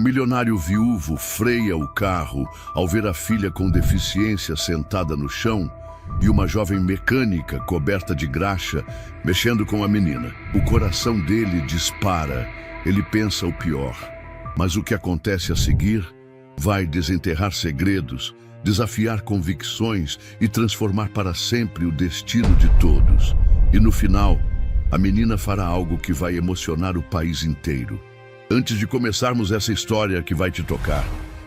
milionário viúvo freia o carro ao ver a filha com deficiência sentada no chão e uma jovem mecânica coberta de graxa mexendo com a menina. O coração dele dispara, ele pensa o pior. Mas o que acontece a seguir vai desenterrar segredos, desafiar convicções e transformar para sempre o destino de todos. E no final, a menina fará algo que vai emocionar o país inteiro. Antes de começarmos essa história que vai te tocar,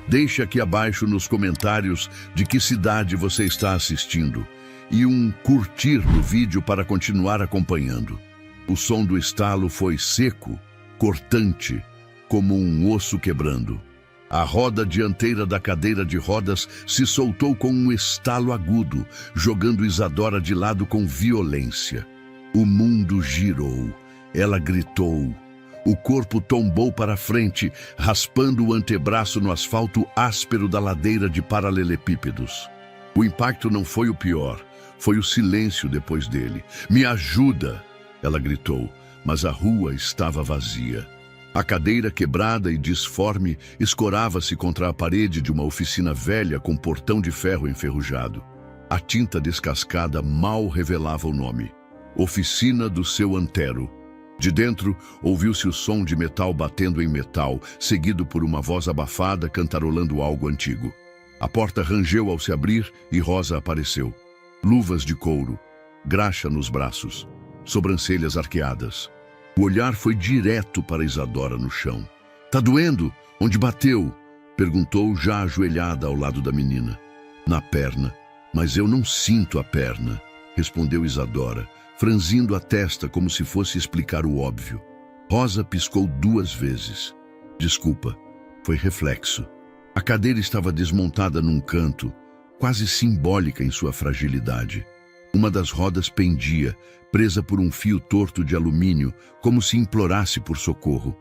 deixe aqui abaixo nos comentários de que cidade você está assistindo e um curtir no vídeo para continuar acompanhando. O som do estalo foi seco, cortante, como um osso quebrando. A roda dianteira da cadeira de rodas se soltou com um estalo agudo, jogando Isadora de lado com violência. O mundo girou. Ela gritou. O corpo tombou para frente, raspando o antebraço no asfalto áspero da ladeira de paralelepípedos. O impacto não foi o pior, foi o silêncio depois dele. "Me ajuda!" ela gritou, mas a rua estava vazia. A cadeira quebrada e disforme escorava-se contra a parede de uma oficina velha com portão de ferro enferrujado. A tinta descascada mal revelava o nome. Oficina do Seu Antero. De dentro, ouviu-se o som de metal batendo em metal, seguido por uma voz abafada cantarolando algo antigo. A porta rangeu ao se abrir e Rosa apareceu. Luvas de couro, graxa nos braços, sobrancelhas arqueadas. O olhar foi direto para Isadora no chão. "Tá doendo? Onde bateu?" perguntou, já ajoelhada ao lado da menina. "Na perna, mas eu não sinto a perna", respondeu Isadora, franzindo a testa como se fosse explicar o óbvio. Rosa piscou 2 vezes. "Desculpa, foi reflexo." A cadeira estava desmontada num canto, quase simbólica em sua fragilidade. Uma das rodas pendia, presa por um fio torto de alumínio, como se implorasse por socorro.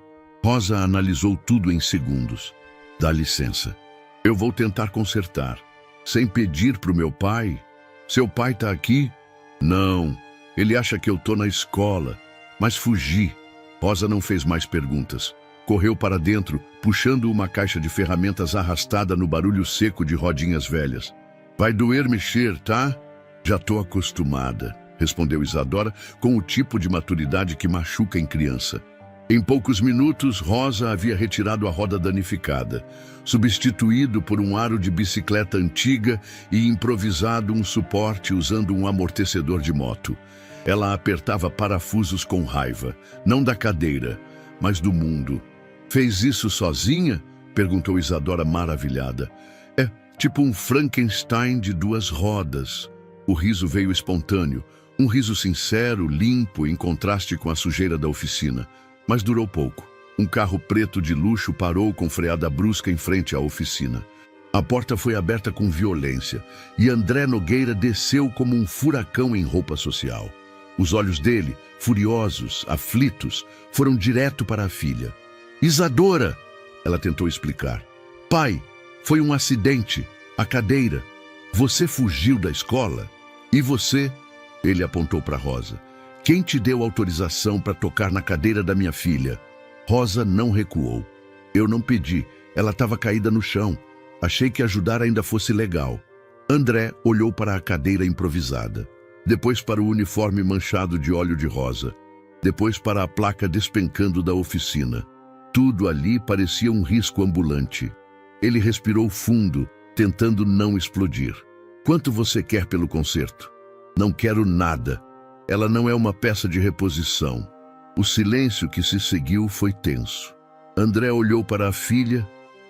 Rosa analisou tudo em segundos. "Dá licença. Eu vou tentar consertar. Sem pedir para o meu pai? Seu pai está aqui?" "Não. Ele acha que eu tô na escola, mas fugi." Rosa não fez mais perguntas. Correu para dentro, puxando uma caixa de ferramentas arrastada no barulho seco de rodinhas velhas. "Vai doer mexer, tá?" "Já tô acostumada", respondeu Isadora com o tipo de maturidade que machuca em criança. Em poucos minutos, Rosa havia retirado a roda danificada, substituído por um aro de bicicleta antiga e improvisado um suporte usando um amortecedor de moto. Ela apertava parafusos com raiva, não da cadeira, mas do mundo. "Fez isso sozinha?" perguntou Isadora maravilhada. "É tipo um Frankenstein de 2 rodas." O riso veio espontâneo, um riso sincero, limpo, em contraste com a sujeira da oficina. Mas durou pouco. Um carro preto de luxo parou com freada brusca em frente à oficina. A porta foi aberta com violência e André Nogueira desceu como um furacão em roupa social. Os olhos dele, furiosos, aflitos, foram direto para a filha. "Isadora!" ela tentou explicar. "Pai, foi um acidente. A cadeira. Você fugiu da escola? E você?" Ele apontou para Rosa. "Quem te deu autorização para tocar na cadeira da minha filha?" Rosa não recuou. "Eu não pedi. Ela estava caída no chão. Achei que ajudar ainda fosse legal." André olhou para a cadeira improvisada. Depois para o uniforme manchado de óleo de rosa. Depois para a placa despencando da oficina. Tudo ali parecia um risco ambulante. Ele respirou fundo, tentando não explodir. "Quanto você quer pelo concerto?" "Não quero nada. Ela não é uma peça de reposição." O silêncio que se seguiu foi tenso. André olhou para a filha,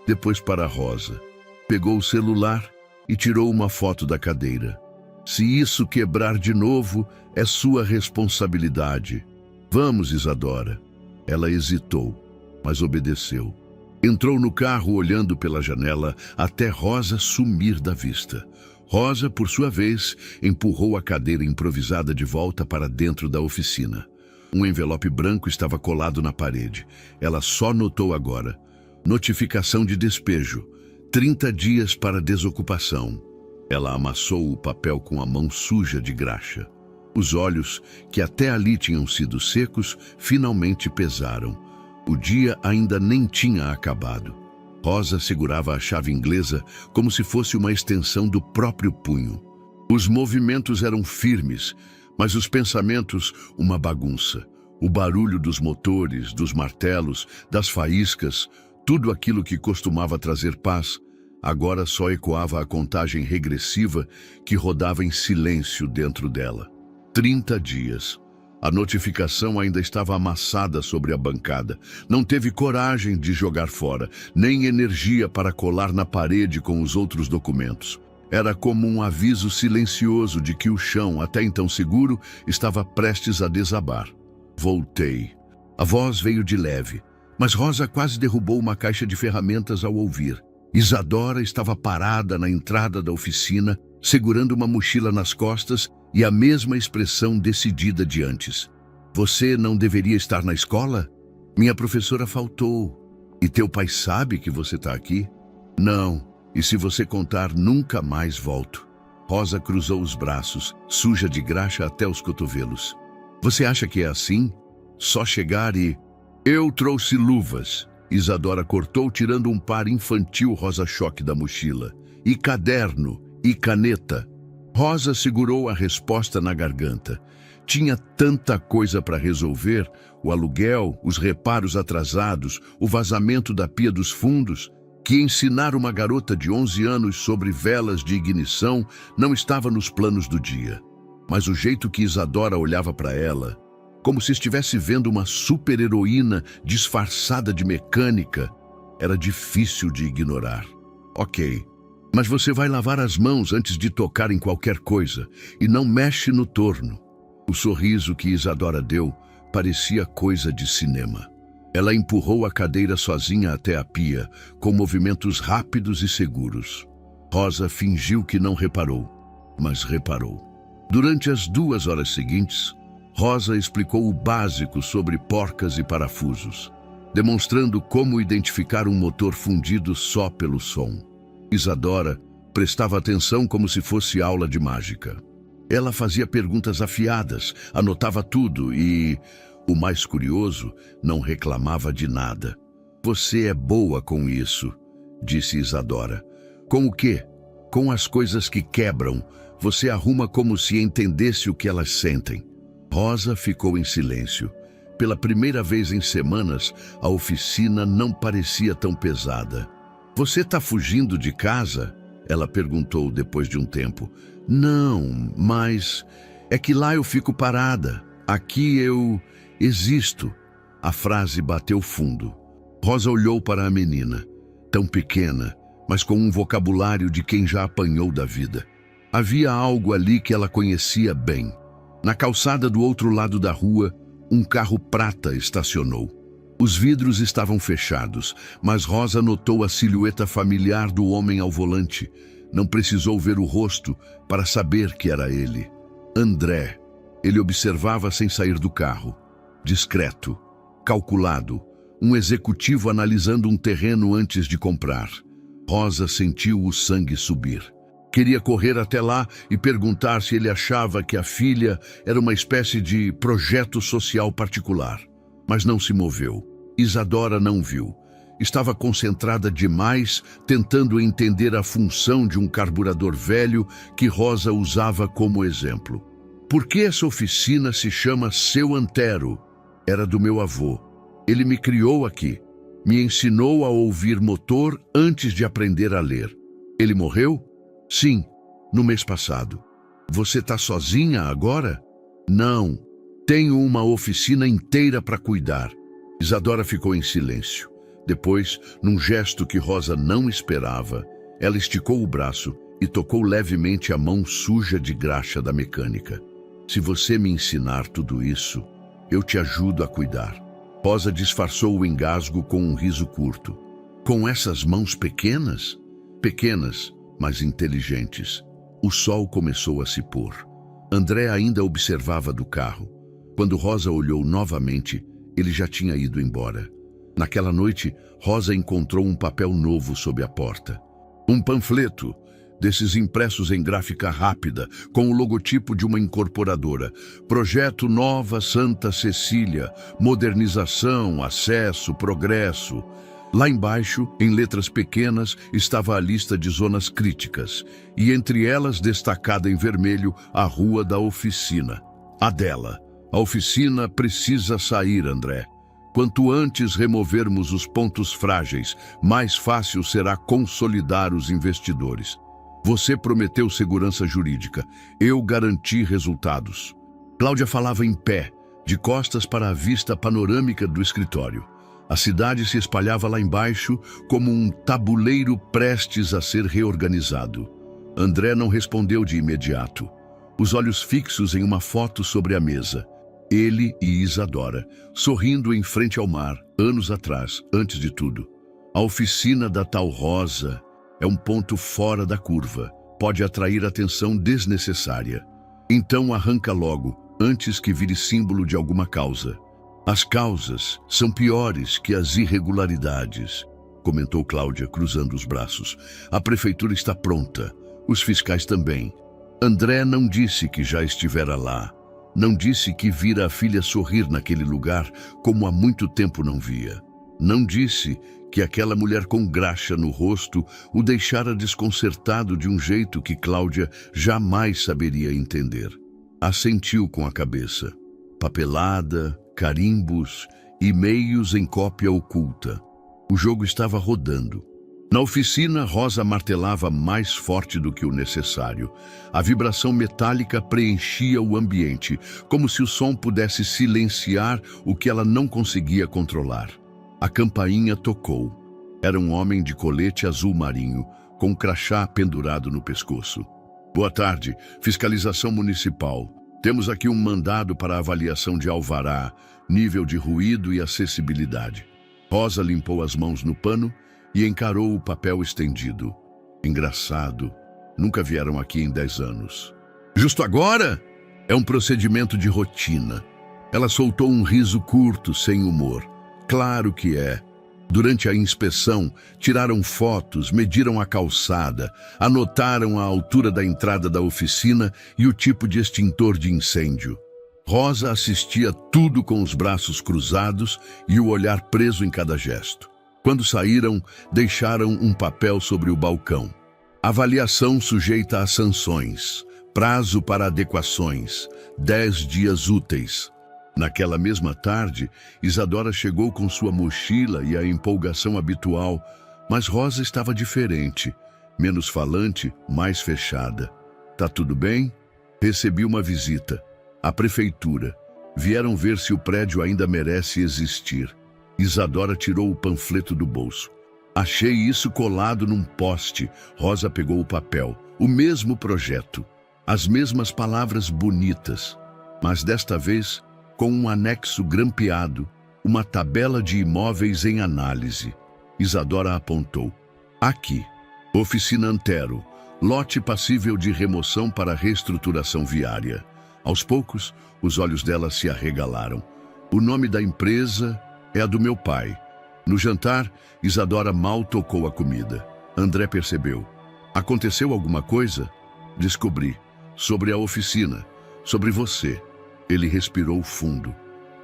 depois para a Rosa. Pegou o celular e tirou uma foto da cadeira. "Se isso quebrar de novo, é sua responsabilidade." "Vamos, Isadora." Ela hesitou, mas obedeceu. Entrou no carro olhando pela janela até Rosa sumir da vista. Rosa, por sua vez, empurrou a cadeira improvisada de volta para dentro da oficina. Um envelope branco estava colado na parede. Ela só notou agora. Notificação de despejo. 30 dias para desocupação. Ela amassou o papel com a mão suja de graxa. Os olhos, que até ali tinham sido secos, finalmente pesaram. O dia ainda nem tinha acabado. Rosa segurava a chave inglesa como se fosse uma extensão do próprio punho. Os movimentos eram firmes, mas os pensamentos uma bagunça. O barulho dos motores, dos martelos, das faíscas, tudo aquilo que costumava trazer paz, agora só ecoava a contagem regressiva que rodava em silêncio dentro dela. 30 dias. A notificação ainda estava amassada sobre a bancada. Não teve coragem de jogar fora, nem energia para colar na parede com os outros documentos. Era como um aviso silencioso de que o chão, até então seguro, estava prestes a desabar. Voltei. A voz veio de leve, mas Rosa quase derrubou uma caixa de ferramentas ao ouvir. Isadora estava parada na entrada da oficina, segurando uma mochila nas costas e a mesma expressão decidida de antes. Você não deveria estar na escola? Minha professora faltou. E teu pai sabe que você está aqui? Não. E se você contar, nunca mais volto. Rosa cruzou os braços, suja de graxa até os cotovelos. Você acha que é assim? Só chegar e... Eu trouxe luvas. Isadora cortou, tirando um par infantil rosa-choque da mochila. E caderno, e caneta. Rosa segurou a resposta na garganta. Tinha tanta coisa para resolver, o aluguel, os reparos atrasados, o vazamento da pia dos fundos, que ensinar uma garota de 11 anos sobre velas de ignição não estava nos planos do dia. Mas o jeito que Isadora olhava para ela, como se estivesse vendo uma super-heroína disfarçada de mecânica, era difícil de ignorar. Ok, mas você vai lavar as mãos antes de tocar em qualquer coisa e não mexe no torno. O sorriso que Isadora deu parecia coisa de cinema. Ela empurrou a cadeira sozinha até a pia, com movimentos rápidos e seguros. Rosa fingiu que não reparou, mas reparou. Durante as 2 horas seguintes, Rosa explicou o básico sobre porcas e parafusos, demonstrando como identificar um motor fundido só pelo som. Isadora prestava atenção como se fosse aula de mágica. Ela fazia perguntas afiadas, anotava tudo e, o mais curioso, não reclamava de nada. Você é boa com isso, disse Isadora. Com o quê? Com as coisas que quebram. Você arruma como se entendesse o que elas sentem. Rosa ficou em silêncio. Pela primeira vez em semanas, a oficina não parecia tão pesada. Você está fugindo de casa? Ela perguntou depois de um tempo. Não, mas é que lá eu fico parada. Aqui eu existo. A frase bateu fundo. Rosa olhou para a menina, tão pequena, mas com um vocabulário de quem já apanhou da vida. Havia algo ali que ela conhecia bem. Na calçada do outro lado da rua, um carro prata estacionou. Os vidros estavam fechados, mas Rosa notou a silhueta familiar do homem ao volante. Não precisou ver o rosto para saber que era ele. André. Ele observava sem sair do carro. Discreto, calculado, um executivo analisando um terreno antes de comprar. Rosa sentiu o sangue subir. Queria correr até lá e perguntar se ele achava que a filha era uma espécie de projeto social particular. Mas não se moveu. Isadora não viu. Estava concentrada demais, tentando entender a função de um carburador velho que Rosa usava como exemplo. Por que essa oficina se chama Seu Antero? Era do meu avô. Ele me criou aqui. Me ensinou a ouvir motor antes de aprender a ler. Ele morreu? Sim, no mês passado. Você está sozinha agora? Não. Tenho uma oficina inteira para cuidar. Isadora ficou em silêncio. Depois, num gesto que Rosa não esperava, ela esticou o braço e tocou levemente a mão suja de graxa da mecânica. Se você me ensinar tudo isso, eu te ajudo a cuidar. Rosa disfarçou o engasgo com um riso curto. Com essas mãos pequenas? Pequenas, mas inteligentes. O sol começou a se pôr. André ainda observava do carro. Quando Rosa olhou novamente, ele já tinha ido embora. Naquela noite, Rosa encontrou um papel novo sob a porta. Um panfleto, desses impressos em gráfica rápida, com o logotipo de uma incorporadora. Projeto Nova Santa Cecília, modernização, acesso, progresso. Lá embaixo, em letras pequenas, estava a lista de zonas críticas, e entre elas, destacada em vermelho, a rua da oficina. A dela. A oficina precisa sair, André. Quanto antes removermos os pontos frágeis, mais fácil será consolidar os investidores. Você prometeu segurança jurídica. Eu garanti resultados. Cláudia falava em pé, de costas para a vista panorâmica do escritório. A cidade se espalhava lá embaixo como um tabuleiro prestes a ser reorganizado. André não respondeu de imediato. Os olhos fixos em uma foto sobre a mesa. Ele e Isadora, sorrindo em frente ao mar, anos atrás, antes de tudo. A oficina da tal Rosa é um ponto fora da curva. Pode atrair atenção desnecessária. Então arranca logo, antes que vire símbolo de alguma causa. As causas são piores que as irregularidades, comentou Cláudia, cruzando os braços. A prefeitura está pronta, os fiscais também. André não disse que já estivera lá. Não disse que vira a filha sorrir naquele lugar como há muito tempo não via. Não disse que aquela mulher com graxa no rosto o deixara desconcertado de um jeito que Cláudia jamais saberia entender. Assentiu com a cabeça. Papelada, carimbos, e-mails em cópia oculta. O jogo estava rodando. Na oficina, Rosa martelava mais forte do que o necessário. A vibração metálica preenchia o ambiente, como se o som pudesse silenciar o que ela não conseguia controlar. A campainha tocou. Era um homem de colete azul marinho, com um crachá pendurado no pescoço. Boa tarde, fiscalização municipal. Temos aqui um mandado para avaliação de alvará, nível de ruído e acessibilidade. Rosa limpou as mãos no pano e encarou o papel estendido. Engraçado, nunca vieram aqui em 10 anos. Justo agora? É um procedimento de rotina. Ela soltou um riso curto, sem humor. Claro que é. Durante a inspeção, tiraram fotos, mediram a calçada, anotaram a altura da entrada da oficina e o tipo de extintor de incêndio. Rosa assistia tudo com os braços cruzados e o olhar preso em cada gesto. Quando saíram, deixaram um papel sobre o balcão. Avaliação sujeita a sanções. Prazo para adequações. 10 dias úteis. Naquela mesma tarde, Isadora chegou com sua mochila e a empolgação habitual, mas Rosa estava diferente, menos falante, mais fechada. Tá tudo bem? Recebi uma visita. A prefeitura. Vieram ver se o prédio ainda merece existir. Isadora tirou o panfleto do bolso. Achei isso colado num poste. Rosa pegou o papel. O mesmo projeto. As mesmas palavras bonitas. Mas desta vez, com um anexo grampeado, uma tabela de imóveis em análise. Isadora apontou. Aqui. Oficina Antero. Lote passível de remoção para reestruturação viária. Aos poucos, os olhos dela se arregalaram. O nome da empresa é a do meu pai. No jantar, Isadora mal tocou a comida. André percebeu. Aconteceu alguma coisa? Descobri. Sobre a oficina. Sobre você. Ele respirou fundo.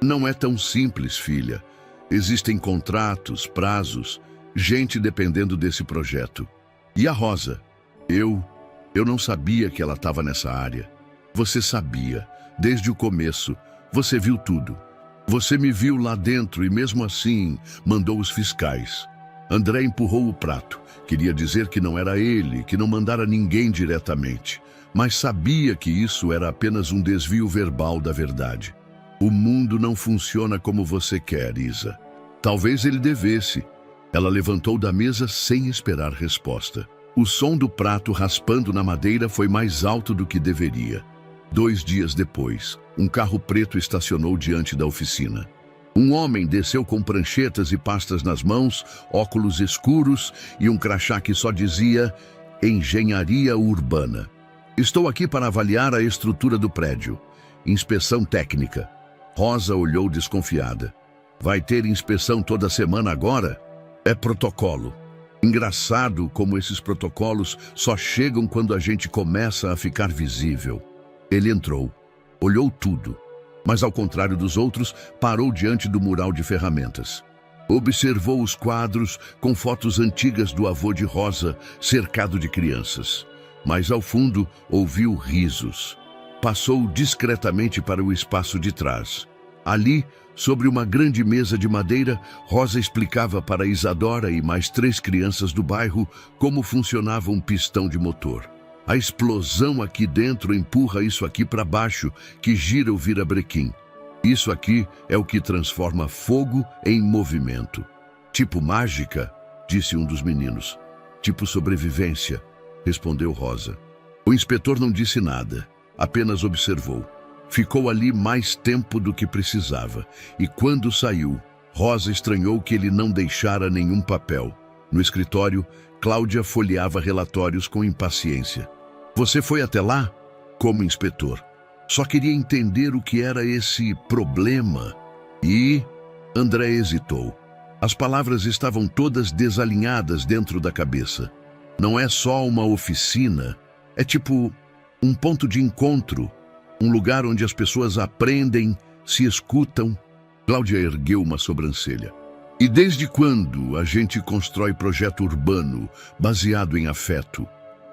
Não é tão simples, filha. Existem contratos, prazos, gente dependendo desse projeto. E a Rosa? Eu não sabia que ela estava nessa área. Você sabia, desde o começo. Você viu tudo. Você me viu lá dentro e mesmo assim mandou os fiscais. André empurrou o prato. Queria dizer que não era ele, que não mandara ninguém diretamente. Mas sabia que isso era apenas um desvio verbal da verdade. O mundo não funciona como você quer, Isa. Talvez ele devesse. Ela levantou da mesa sem esperar resposta. O som do prato raspando na madeira foi mais alto do que deveria. 2 dias depois, um carro preto estacionou diante da oficina. Um homem desceu com pranchetas e pastas nas mãos, óculos escuros e um crachá que só dizia Engenharia Urbana. Estou aqui para avaliar a estrutura do prédio. Inspeção técnica. Rosa olhou desconfiada. Vai ter inspeção toda semana agora? É protocolo. Engraçado como esses protocolos só chegam quando a gente começa a ficar visível. Ele entrou, olhou tudo, mas ao contrário dos outros, parou diante do mural de ferramentas. Observou os quadros com fotos antigas do avô de Rosa, cercado de crianças. Mas ao fundo ouviu risos. Passou discretamente para o espaço de trás. Ali, sobre uma grande mesa de madeira, Rosa explicava para Isadora e mais 3 crianças do bairro como funcionava um pistão de motor. A explosão aqui dentro empurra isso aqui para baixo, que gira o virabrequim. Isso aqui é o que transforma fogo em movimento. Tipo mágica, disse um dos meninos. Tipo sobrevivência, respondeu Rosa. O inspetor não disse nada, apenas observou. Ficou ali mais tempo do que precisava, e quando saiu, Rosa estranhou que ele não deixara nenhum papel. No escritório, Cláudia folheava relatórios com impaciência. Você foi até lá? Como inspetor. Só queria entender o que era esse problema. E André hesitou. As palavras estavam todas desalinhadas dentro da cabeça. Não é só uma oficina, é tipo um ponto de encontro, um lugar onde as pessoas aprendem, se escutam. Cláudia ergueu uma sobrancelha. E desde quando a gente constrói projeto urbano baseado em afeto?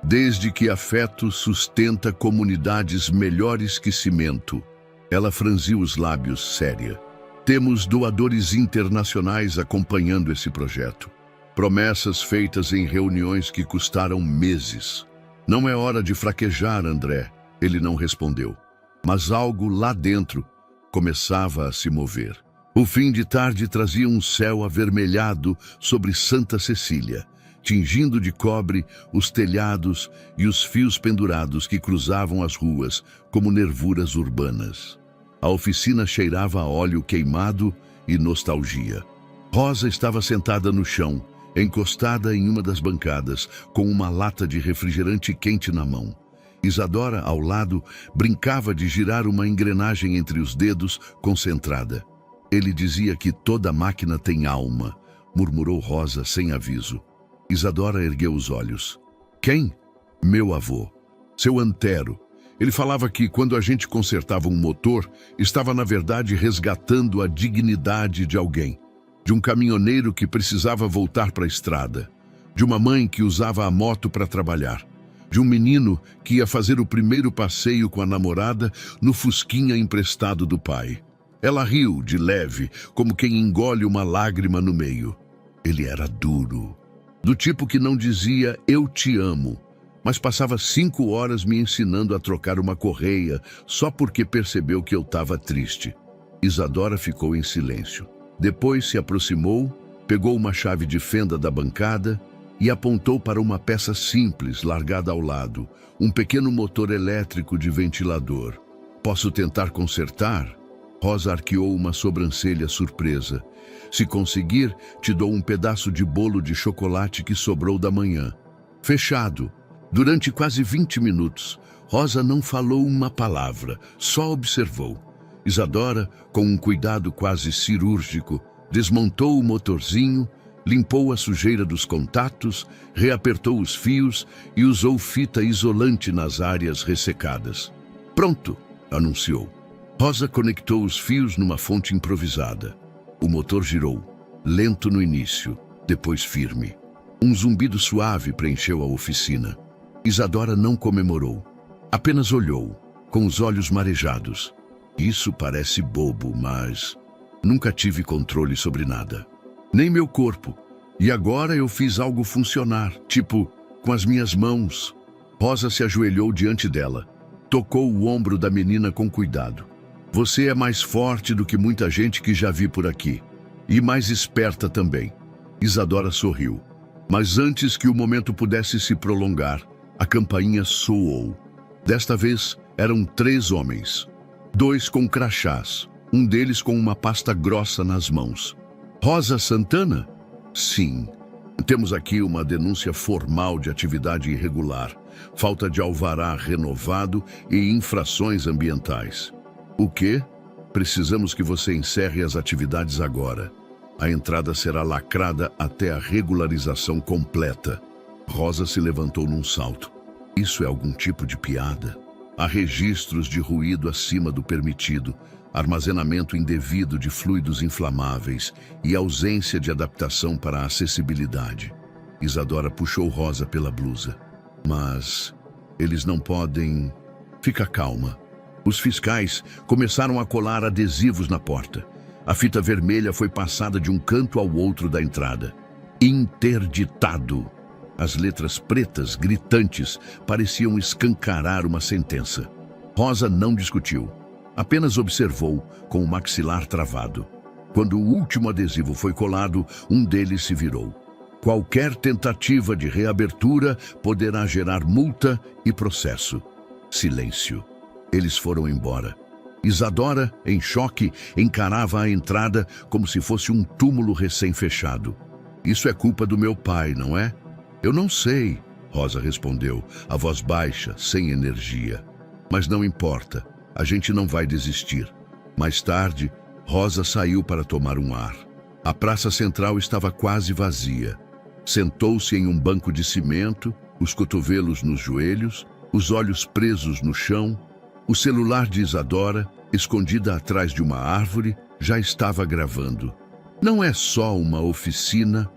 Desde que afeto sustenta comunidades melhores que cimento. Ela franziu os lábios, séria. Temos doadores internacionais acompanhando esse projeto. Promessas feitas em reuniões que custaram meses. Não é hora de fraquejar, André. Ele não respondeu. Mas algo lá dentro começava a se mover. O fim de tarde trazia um céu avermelhado sobre Santa Cecília, tingindo de cobre os telhados e os fios pendurados que cruzavam as ruas como nervuras urbanas. A oficina cheirava a óleo queimado e nostalgia. Rosa estava sentada no chão, encostada em uma das bancadas, com uma lata de refrigerante quente na mão. Isadora, ao lado, brincava de girar uma engrenagem entre os dedos, concentrada. Ele dizia que toda máquina tem alma, murmurou Rosa sem aviso. Isadora ergueu os olhos. Quem? Meu avô. Seu Antero. Ele falava que, quando a gente consertava um motor, estava, na verdade, resgatando a dignidade de alguém. De um caminhoneiro que precisava voltar para a estrada. De uma mãe que usava a moto para trabalhar. De um menino que ia fazer o primeiro passeio com a namorada no fusquinha emprestado do pai. Ela riu, de leve, como quem engole uma lágrima no meio. Ele era duro. Do tipo que não dizia, eu te amo, mas passava 5 horas me ensinando a trocar uma correia só porque percebeu que eu estava triste. Isadora ficou em silêncio. Depois se aproximou, pegou uma chave de fenda da bancada e apontou para uma peça simples largada ao lado, um pequeno motor elétrico de ventilador. Posso tentar consertar? Rosa arqueou uma sobrancelha surpresa. Se conseguir, te dou um pedaço de bolo de chocolate que sobrou da manhã. Fechado. Durante quase 20 minutos, Rosa não falou uma palavra, só observou. Isadora, com um cuidado quase cirúrgico, desmontou o motorzinho, limpou a sujeira dos contatos, reapertou os fios e usou fita isolante nas áreas ressecadas. Pronto, anunciou. Rosa conectou os fios numa fonte improvisada. O motor girou, lento no início, depois firme. Um zumbido suave preencheu a oficina. Isadora não comemorou, apenas olhou, com os olhos marejados. Isso parece bobo, mas nunca tive controle sobre nada. Nem meu corpo. E agora eu fiz algo funcionar, tipo, com as minhas mãos. Rosa se ajoelhou diante dela. Tocou o ombro da menina com cuidado. Você é mais forte do que muita gente que já vi por aqui. E mais esperta também. Isadora sorriu. Mas antes que o momento pudesse se prolongar, a campainha soou. Desta vez, eram 3 homens. 2 com crachás. Um deles com uma pasta grossa nas mãos. Rosa Santana? Sim. Temos aqui uma denúncia formal de atividade irregular, falta de alvará renovado e infrações ambientais. O quê? Precisamos que você encerre as atividades agora. A entrada será lacrada até a regularização completa. Rosa se levantou num salto. Isso é algum tipo de piada? Há registros de ruído acima do permitido. armazenamento indevido de fluidos inflamáveis e ausência de adaptação para a acessibilidade. Isadora puxou Rosa pela blusa. Mas eles não podem... Fica calma. Os fiscais começaram a colar adesivos na porta. A fita vermelha foi passada de um canto ao outro da entrada. Interditado. As letras pretas, gritantes, pareciam escancarar uma sentença. Rosa não discutiu. Apenas observou, com o maxilar travado. Quando o último adesivo foi colado, um deles se virou. Qualquer tentativa de reabertura poderá gerar multa e processo. Silêncio. Eles foram embora. Isadora, em choque, encarava a entrada como se fosse um túmulo recém-fechado. Isso é culpa do meu pai, não é? Eu não sei, Rosa respondeu, a voz baixa, sem energia. Mas não importa, a gente não vai desistir. Mais tarde, Rosa saiu para tomar um ar. A praça central estava quase vazia. Sentou-se em um banco de cimento, os cotovelos nos joelhos, os olhos presos no chão. O celular de Isadora, escondida atrás de uma árvore, já estava gravando. Não é só uma oficina,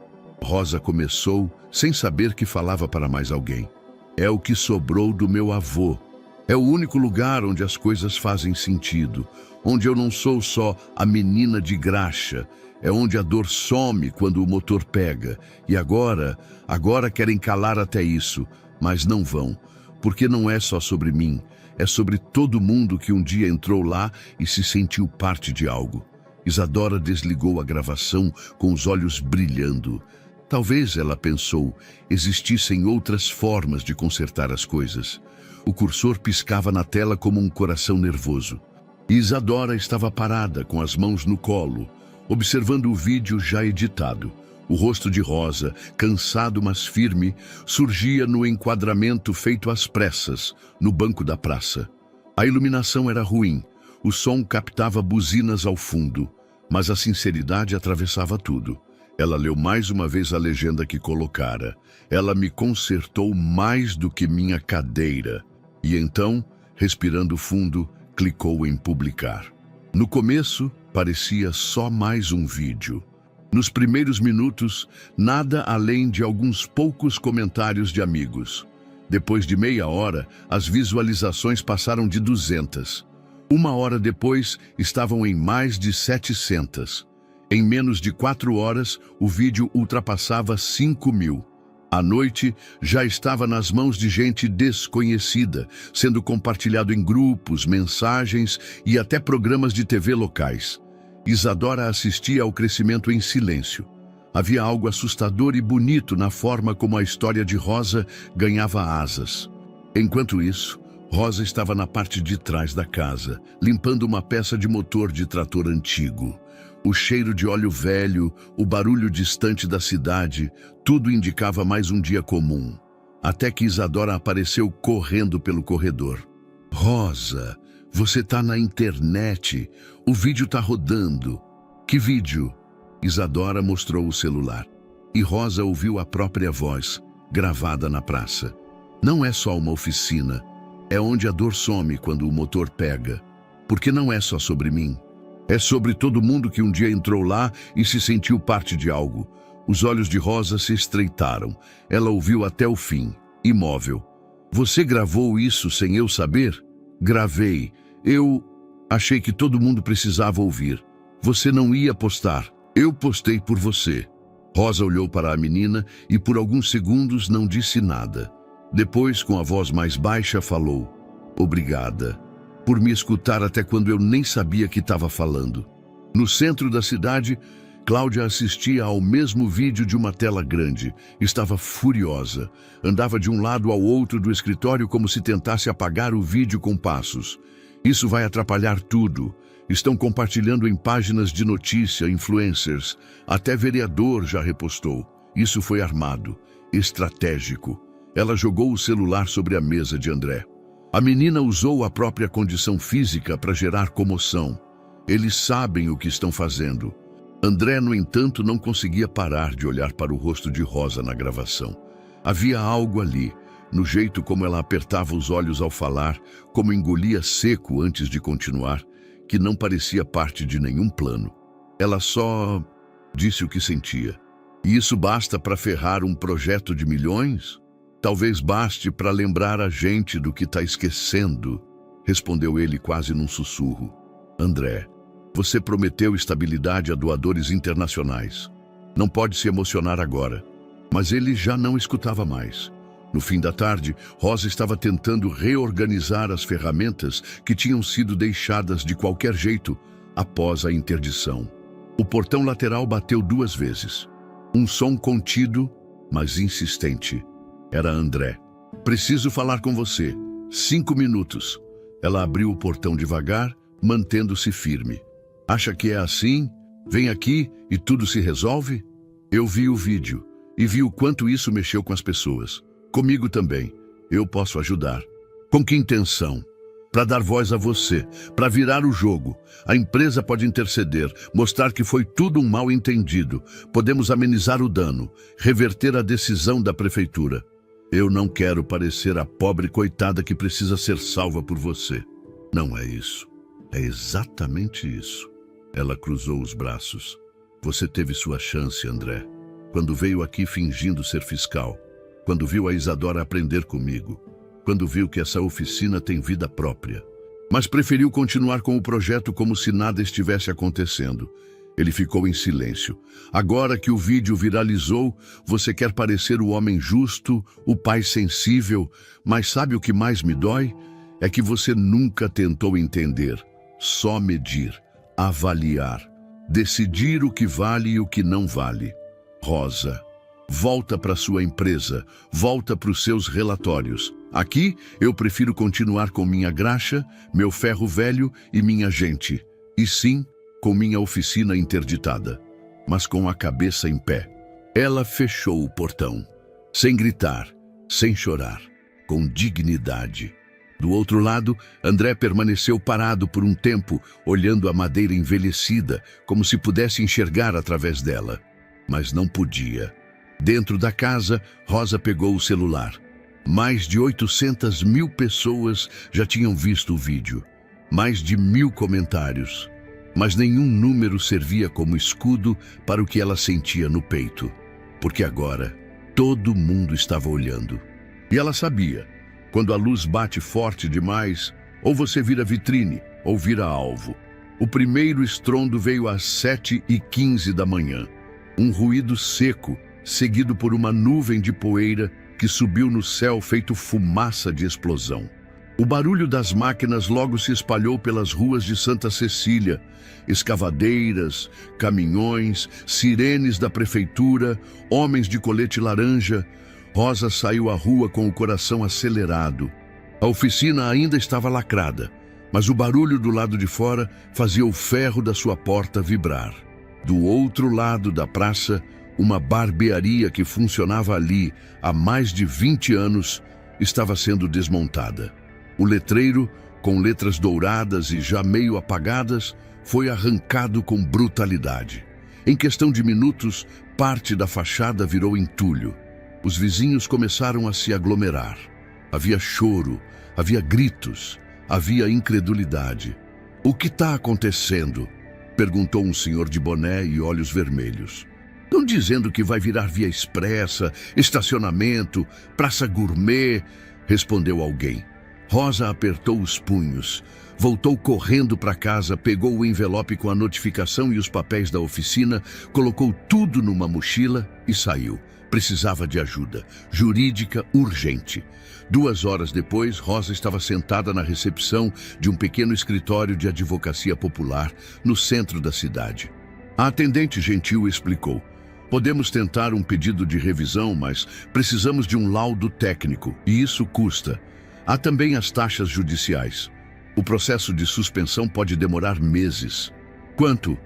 Rosa começou, sem saber que falava para mais alguém. É o que sobrou do meu avô. É o único lugar onde as coisas fazem sentido, onde eu não sou só a menina de graxa. É onde a dor some quando o motor pega. E agora querem calar até isso, mas não vão, porque não é só sobre mim. É sobre todo mundo que um dia entrou lá e se sentiu parte de algo. Isadora desligou a gravação com os olhos brilhando. Talvez, ela pensou, existissem outras formas de consertar as coisas. O cursor piscava na tela como um coração nervoso. Isadora estava parada, com as mãos no colo, observando o vídeo já editado. O rosto de Rosa, cansado mas firme, surgia no enquadramento feito às pressas, no banco da praça. A iluminação era ruim, o som captava buzinas ao fundo, mas a sinceridade atravessava tudo. Ela leu mais uma vez a legenda que colocara. Ela me consertou mais do que minha cadeira. E então, respirando fundo, clicou em publicar. No começo, parecia só mais um vídeo. Nos primeiros minutos, nada além de alguns poucos comentários de amigos. Depois de meia hora, as visualizações passaram de 200. Uma hora depois, estavam em mais de 700. Em menos de 4 horas, o vídeo ultrapassava 5.000. À noite, já estava nas mãos de gente desconhecida, sendo compartilhado em grupos, mensagens e até programas de TV locais. Isadora assistia ao crescimento em silêncio. Havia algo assustador e bonito na forma como a história de Rosa ganhava asas. Enquanto isso, Rosa estava na parte de trás da casa, limpando uma peça de motor de trator antigo. O cheiro de óleo velho, o barulho distante da cidade, tudo indicava mais um dia comum. Até que Isadora apareceu correndo pelo corredor. Rosa, você tá na internet. O vídeo tá rodando. Que vídeo? Isadora mostrou o celular. E Rosa ouviu a própria voz, gravada na praça. Não é só uma oficina. É onde a dor some quando o motor pega. Porque não é só sobre mim. É sobre todo mundo que um dia entrou lá e se sentiu parte de algo. Os olhos de Rosa se estreitaram. Ela ouviu até o fim, imóvel. Você gravou isso sem eu saber? Gravei. Eu achei que todo mundo precisava ouvir. Você não ia postar. Eu postei por você. Rosa olhou para a menina e por alguns segundos não disse nada. Depois, com a voz mais baixa, falou: Obrigada por me escutar até quando eu nem sabia que estava falando. No centro da cidade, Cláudia assistia ao mesmo vídeo de uma tela grande. Estava furiosa. Andava de um lado ao outro do escritório como se tentasse apagar o vídeo com passos. Isso vai atrapalhar tudo. Estão compartilhando em páginas de notícia, influencers. Até vereador já repostou. Isso foi armado, estratégico. Ela jogou o celular sobre a mesa de André. A menina usou a própria condição física para gerar comoção. Eles sabem o que estão fazendo. André, no entanto, não conseguia parar de olhar para o rosto de Rosa na gravação. Havia algo ali, no jeito como ela apertava os olhos ao falar, como engolia seco antes de continuar, que não parecia parte de nenhum plano. Ela só disse o que sentia. E isso basta para ferrar um projeto de milhões? Talvez baste para lembrar a gente do que está esquecendo, respondeu ele quase num sussurro. André, você prometeu estabilidade a doadores internacionais. Não pode se emocionar agora. Mas ele já não escutava mais. No fim da tarde, Rosa estava tentando reorganizar as ferramentas que tinham sido deixadas de qualquer jeito após a interdição. O portão lateral bateu 2 vezes. Um som contido, mas insistente. Era André. Preciso falar com você. 5 minutos. Ela abriu o portão devagar, mantendo-se firme. Acha que é assim? Vem aqui e tudo se resolve? Eu vi o vídeo e vi o quanto isso mexeu com as pessoas. Comigo também. Eu posso ajudar. Com que intenção? Para dar voz a você, para virar o jogo. A empresa pode interceder, mostrar que foi tudo um mal-entendido. Podemos amenizar o dano, reverter a decisão da prefeitura. Eu não quero parecer a pobre coitada que precisa ser salva por você. Não é isso. É exatamente isso. Ela cruzou os braços. Você teve sua chance, André. Quando veio aqui fingindo ser fiscal. Quando viu a Isadora aprender comigo. Quando viu que essa oficina tem vida própria. Mas preferiu continuar com o projeto como se nada estivesse acontecendo. Ele ficou em silêncio. Agora que o vídeo viralizou, você quer parecer o homem justo, o pai sensível, mas sabe o que mais me dói? É que você nunca tentou entender, só medir, avaliar, decidir o que vale e o que não vale. Rosa, volta para sua empresa, volta para os seus relatórios. Aqui, eu prefiro continuar com minha graxa, meu ferro velho e minha gente. E sim, com minha oficina interditada, mas com a cabeça em pé. Ela fechou o portão, sem gritar, sem chorar, com dignidade. Do outro lado, André permaneceu parado por um tempo, olhando a madeira envelhecida, como se pudesse enxergar através dela. Mas não podia. Dentro da casa, Rosa pegou o celular. Mais de 800.000 pessoas já tinham visto o vídeo. Mais de 1.000 comentários. Mas nenhum número servia como escudo para o que ela sentia no peito. Porque agora, todo mundo estava olhando. E ela sabia, quando a luz bate forte demais, ou você vira vitrine, ou vira alvo. O primeiro estrondo veio às 7h15 da manhã. Um ruído seco, seguido por uma nuvem de poeira que subiu no céu feito fumaça de explosão. O barulho das máquinas logo se espalhou pelas ruas de Santa Cecília. Escavadeiras, caminhões, sirenes da prefeitura, homens de colete laranja. Rosa saiu à rua com o coração acelerado. A oficina ainda estava lacrada, mas o barulho do lado de fora fazia o ferro da sua porta vibrar. Do outro lado da praça, uma barbearia que funcionava ali há mais de 20 anos estava sendo desmontada. O letreiro, com letras douradas e já meio apagadas, foi arrancado com brutalidade. Em questão de minutos, parte da fachada virou entulho. Os vizinhos começaram a se aglomerar. Havia choro, havia gritos, havia incredulidade. "O que está acontecendo?" perguntou um senhor de boné e olhos vermelhos. "Estão dizendo que vai virar via expressa, estacionamento, praça gourmet", respondeu alguém. Rosa apertou os punhos, voltou correndo para casa, pegou o envelope com a notificação e os papéis da oficina, colocou tudo numa mochila e saiu. Precisava de ajuda, jurídica urgente. 2 horas depois, Rosa estava sentada na recepção de um pequeno escritório de advocacia popular no centro da cidade. A atendente gentil explicou: "Podemos tentar um pedido de revisão, mas precisamos de um laudo técnico, e isso custa. Há também as taxas judiciais. O processo de suspensão pode demorar meses." "Quanto?"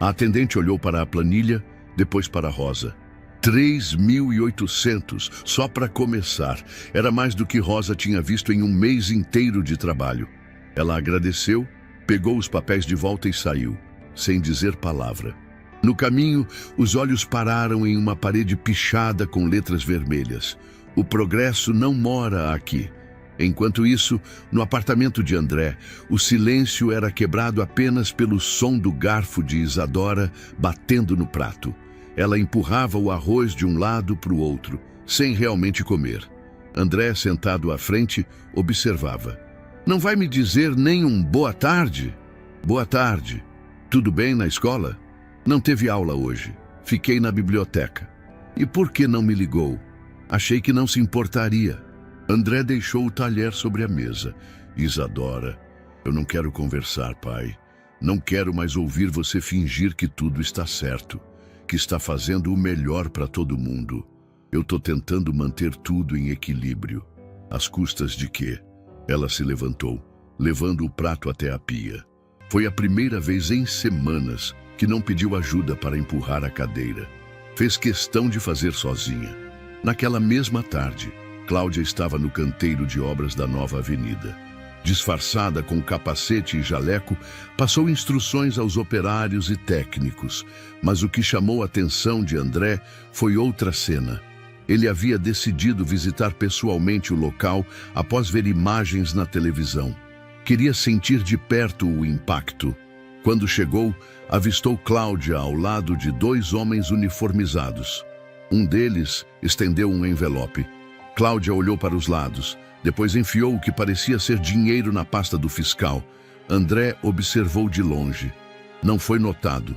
A atendente olhou para a planilha, depois para Rosa. 3.800, só para começar. Era mais do que Rosa tinha visto em um mês inteiro de trabalho. Ela agradeceu, pegou os papéis de volta e saiu, sem dizer palavra. No caminho, os olhos pararam em uma parede pichada com letras vermelhas. "O progresso não mora aqui." Enquanto isso, no apartamento de André, o silêncio era quebrado apenas pelo som do garfo de Isadora batendo no prato. Ela empurrava o arroz de um lado para o outro, sem realmente comer. André, sentado à frente, observava. Não vai me dizer nem um boa tarde? Boa tarde. Tudo bem na escola? Não teve aula hoje. Fiquei na biblioteca. E por que não me ligou? Achei que não se importaria. André deixou o talher sobre a mesa. Isadora, eu não quero conversar, pai. Não quero mais ouvir você fingir que tudo está certo, que está fazendo o melhor para todo mundo. Eu estou tentando manter tudo em equilíbrio. Às custas de quê? Ela se levantou, levando o prato até a pia. Foi a primeira vez em semanas que não pediu ajuda para empurrar a cadeira. Fez questão de fazer sozinha. Naquela mesma tarde, Cláudia estava no canteiro de obras da nova avenida. Disfarçada com capacete e jaleco, passou instruções aos operários e técnicos, mas o que chamou a atenção de André foi outra cena. Ele havia decidido visitar pessoalmente o local após ver imagens na televisão. Queria sentir de perto o impacto. Quando chegou, avistou Cláudia ao lado de dois homens uniformizados. Um deles estendeu um envelope. Cláudia olhou para os lados, depois enfiou o que parecia ser dinheiro na pasta do fiscal. André observou de longe. Não foi notado.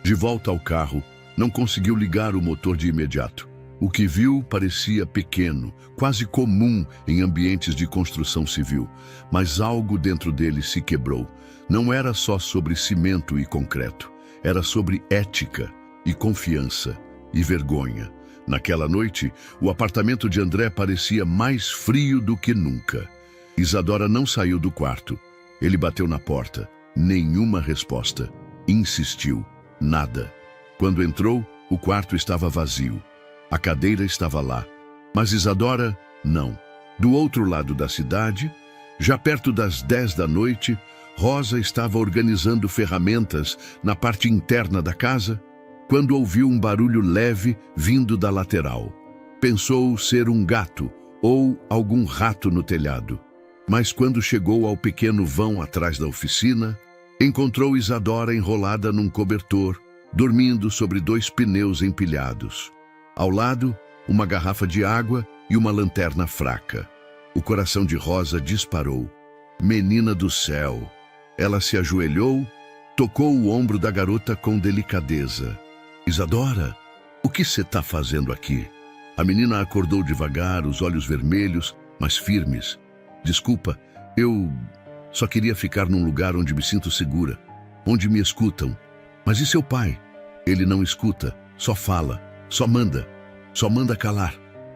De volta ao carro, não conseguiu ligar o motor de imediato. O que viu parecia pequeno, quase comum em ambientes de construção civil, mas algo dentro dele se quebrou. Não era só sobre cimento e concreto, era sobre ética e confiança e vergonha. Naquela noite, o apartamento de André parecia mais frio do que nunca. Isadora não saiu do quarto. Ele bateu na porta. Nenhuma resposta. Insistiu. Nada. Quando entrou, o quarto estava vazio. A cadeira estava lá. Mas Isadora, não. Do outro lado da cidade, já perto das 10 da noite, Rosa estava organizando ferramentas na parte interna da casa, quando ouviu um barulho leve vindo da lateral. Pensou ser um gato ou algum rato no telhado. Mas quando chegou ao pequeno vão atrás da oficina, encontrou Isadora enrolada num cobertor, dormindo sobre dois pneus empilhados. Ao lado, uma garrafa de água e uma lanterna fraca. O coração de Rosa disparou. Menina do céu! Ela se ajoelhou, tocou o ombro da garota com delicadeza. Isadora, o que você está fazendo aqui? A menina acordou devagar, os olhos vermelhos, mas firmes. Desculpa, eu só queria ficar num lugar onde me sinto segura, onde me escutam. Mas e seu pai? Ele não escuta, só fala, só manda calar.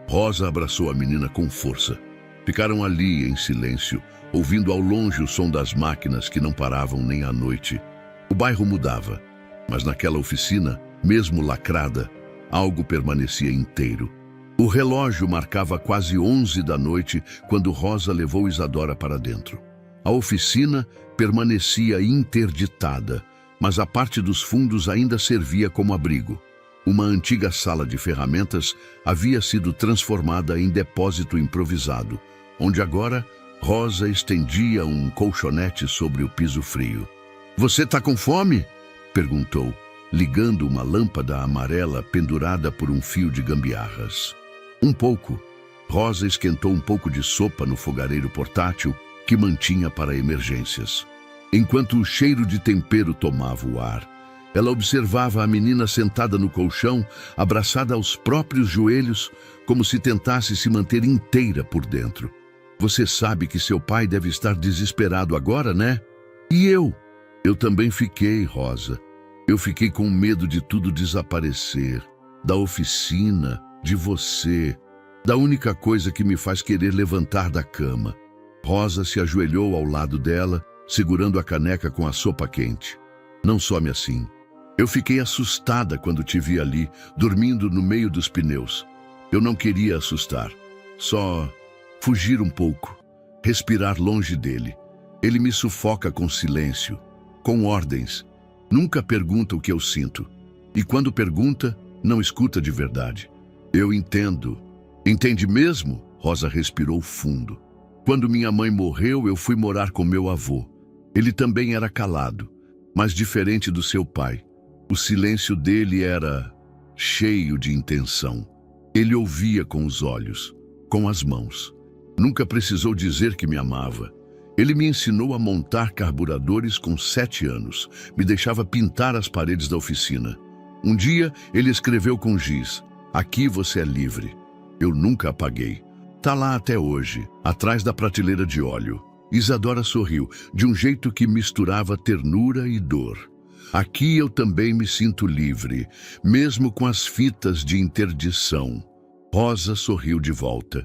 Rosa abraçou a menina com força. Ficaram ali em silêncio, ouvindo ao longe o som das máquinas que não paravam nem à noite. O bairro mudava, mas naquela oficina, mesmo lacrada, algo permanecia inteiro. O relógio marcava quase 11 da noite quando Rosa levou Isadora para dentro. A oficina permanecia interditada, mas a parte dos fundos ainda servia como abrigo. Uma antiga sala de ferramentas havia sido transformada em depósito improvisado, onde agora Rosa estendia um colchonete sobre o piso frio. "Você está com fome?" perguntou, ligando uma lâmpada amarela pendurada por um fio de gambiarras. Um pouco. Rosa esquentou um pouco de sopa no fogareiro portátil que mantinha para emergências. Enquanto o cheiro de tempero tomava o ar, ela observava a menina sentada no colchão, abraçada aos próprios joelhos, como se tentasse se manter inteira por dentro. "Você sabe que seu pai deve estar desesperado agora, né? E eu? Eu também fiquei, Rosa. Eu fiquei com medo de tudo desaparecer, da oficina, de você, da única coisa que me faz querer levantar da cama." Rosa se ajoelhou ao lado dela, segurando a caneca com a sopa quente. "Não some assim. Eu fiquei assustada quando te vi ali, dormindo no meio dos pneus. Eu não queria assustar, só fugir um pouco, respirar longe dele. Ele me sufoca com silêncio, com ordens. Nunca pergunta o que eu sinto. E quando pergunta, não escuta de verdade." "Eu entendo." "Entende mesmo?" Rosa respirou fundo. Quando minha mãe morreu, eu fui morar com meu avô. Ele também era calado, mas diferente do seu pai. O silêncio dele era cheio de intenção. Ele ouvia com os olhos, com as mãos. Nunca precisou dizer que me amava. Ele me ensinou a montar carburadores com 7 anos. Me deixava pintar as paredes da oficina. Um dia, ele escreveu com giz: "Aqui você é livre." Eu nunca apaguei. Tá lá até hoje, atrás da prateleira de óleo. Isadora sorriu, de um jeito que misturava ternura e dor. Aqui eu também me sinto livre, mesmo com as fitas de interdição. Rosa sorriu de volta.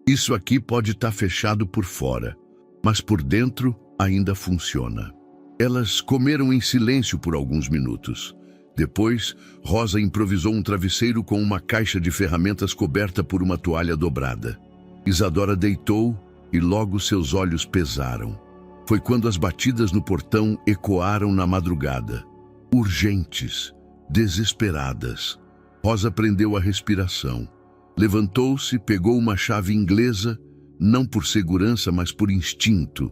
Isso aqui pode estar fechado por fora, mas por dentro ainda funciona. Elas comeram em silêncio por alguns minutos. Depois, Rosa improvisou um travesseiro com uma caixa de ferramentas coberta por uma toalha dobrada. Isadora deitou e logo seus olhos pesaram. Foi quando as batidas no portão ecoaram na madrugada. Urgentes, desesperadas. Rosa prendeu a respiração. Levantou-se, pegou uma chave inglesa, não por segurança, mas por instinto,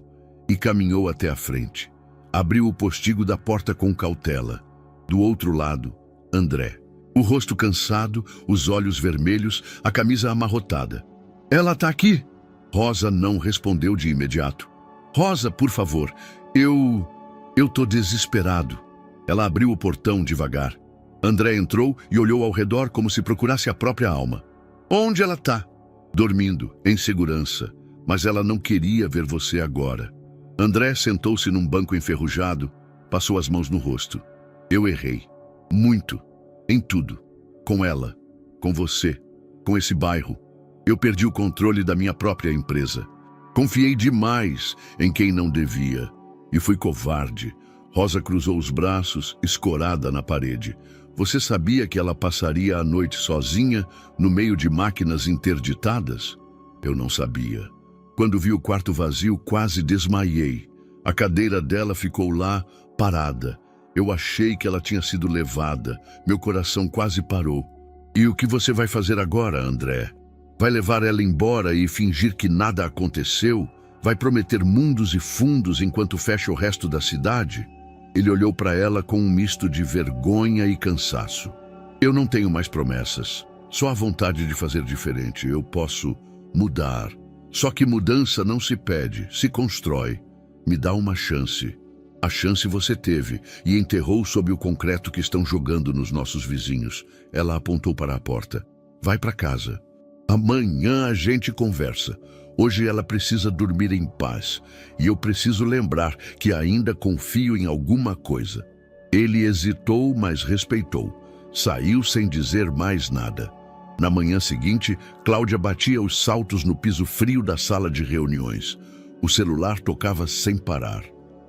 e caminhou até a frente. Abriu o postigo da porta com cautela. Do outro lado, André. O rosto cansado, os olhos vermelhos, a camisa amarrotada. "Ela tá aqui?" Rosa não respondeu de imediato. "Rosa, por favor, eu tô desesperado." Ela abriu o portão devagar. André entrou e olhou ao redor como se procurasse a própria alma. "Onde ela tá?" "Dormindo, em segurança. Mas ela não queria ver você agora." André sentou-se num banco enferrujado, passou as mãos no rosto. "Eu errei. Muito. Em tudo. Com ela. Com você. Com esse bairro. Eu perdi o controle da minha própria empresa. Confiei demais em quem não devia. E fui covarde." Rosa cruzou os braços, escorada na parede. "Você sabia que ela passaria a noite sozinha, no meio de máquinas interditadas?" "Eu não sabia. Quando vi o quarto vazio, quase desmaiei. A cadeira dela ficou lá, parada. Eu achei que ela tinha sido levada. Meu coração quase parou." "E o que você vai fazer agora, André? Vai levar ela embora e fingir que nada aconteceu? Vai prometer mundos e fundos enquanto fecha o resto da cidade?" Ele olhou para ela com um misto de vergonha e cansaço. "Eu não tenho mais promessas. Só a vontade de fazer diferente. Eu posso mudar. Só que mudança não se pede, se constrói. Me dá uma chance." "A chance você teve e enterrou sob o concreto que estão jogando nos nossos vizinhos." Ela apontou para a porta. "Vai para casa. Amanhã a gente conversa. Hoje ela precisa dormir em paz. E eu preciso lembrar que ainda confio em alguma coisa." Ele hesitou, mas respeitou. Saiu sem dizer mais nada. Na manhã seguinte, Cláudia batia os saltos no piso frio da sala de reuniões. O celular tocava sem parar.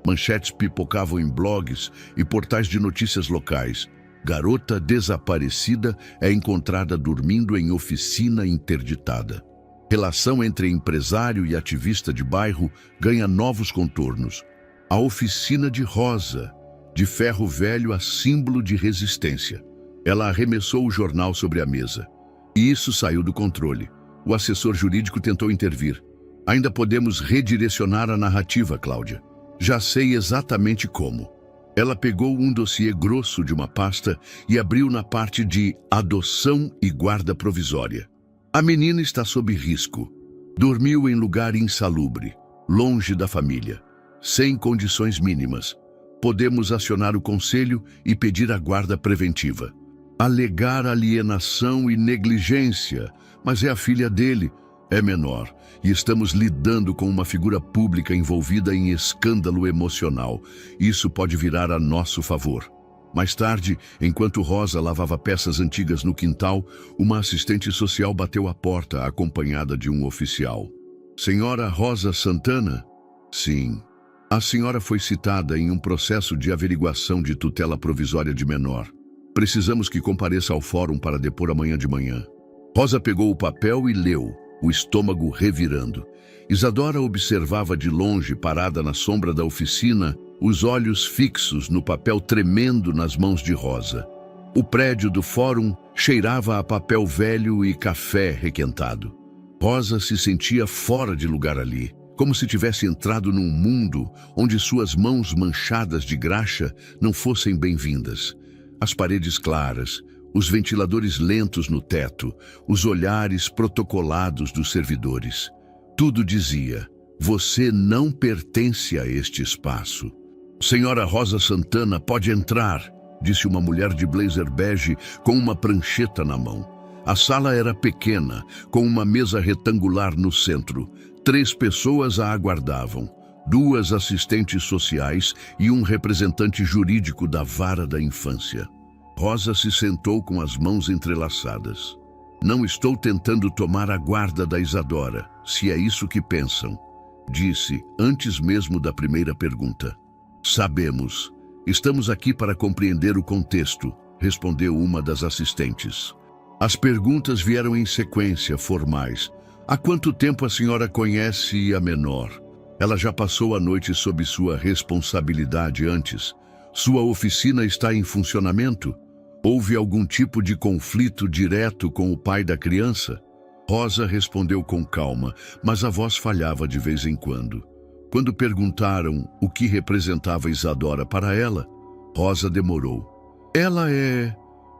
Manchetes pipocavam em blogs e portais de notícias locais. Garota desaparecida é encontrada dormindo em oficina interditada. Relação entre empresário e ativista de bairro ganha novos contornos. A oficina de Rosa, de ferro velho a símbolo de resistência. Ela arremessou o jornal sobre a mesa. E isso saiu do controle. O assessor jurídico tentou intervir. "Ainda podemos redirecionar a narrativa, Cláudia. Já sei exatamente como." Ela pegou um dossiê grosso de uma pasta e abriu na parte de adoção e guarda provisória. "A menina está sob risco. Dormiu em lugar insalubre, longe da família, sem condições mínimas. Podemos acionar o conselho e pedir a guarda preventiva. Alegar alienação e negligência, mas é a filha dele. É menor, e estamos lidando com uma figura pública envolvida em escândalo emocional. Isso pode virar a nosso favor." Mais tarde, enquanto Rosa lavava peças antigas no quintal, uma assistente social bateu à porta, acompanhada de um oficial. "Senhora Rosa Santana?" "Sim." "A senhora foi citada em um processo de averiguação de tutela provisória de menor. Precisamos que compareça ao fórum para depor amanhã de manhã." Rosa pegou o papel e leu, o estômago revirando. Isadora observava de longe, parada na sombra da oficina, os olhos fixos no papel tremendo nas mãos de Rosa. O prédio do fórum cheirava a papel velho e café requentado. Rosa se sentia fora de lugar ali, como se tivesse entrado num mundo onde suas mãos manchadas de graxa não fossem bem-vindas. As paredes claras, os ventiladores lentos no teto, os olhares protocolados dos servidores. Tudo dizia: você não pertence a este espaço. Senhora Rosa Santana, pode entrar, disse uma mulher de blazer bege com uma prancheta na mão. A sala era pequena, com uma mesa retangular no centro. 3 pessoas a aguardavam, 2 assistentes sociais e um representante jurídico da vara da infância. Rosa se sentou com as mãos entrelaçadas. Não estou tentando tomar a guarda da Isadora, se é isso que pensam, disse antes mesmo da primeira pergunta. Sabemos. Estamos aqui para compreender o contexto, respondeu uma das assistentes. As perguntas vieram em sequência, formais. Há quanto tempo a senhora conhece a menor? Ela já passou a noite sob sua responsabilidade antes. Sua oficina está em funcionamento? Houve algum tipo de conflito direto com o pai da criança? Rosa respondeu com calma, mas a voz falhava de vez em quando. Quando perguntaram o que representava Isadora para ela, Rosa demorou. Ela é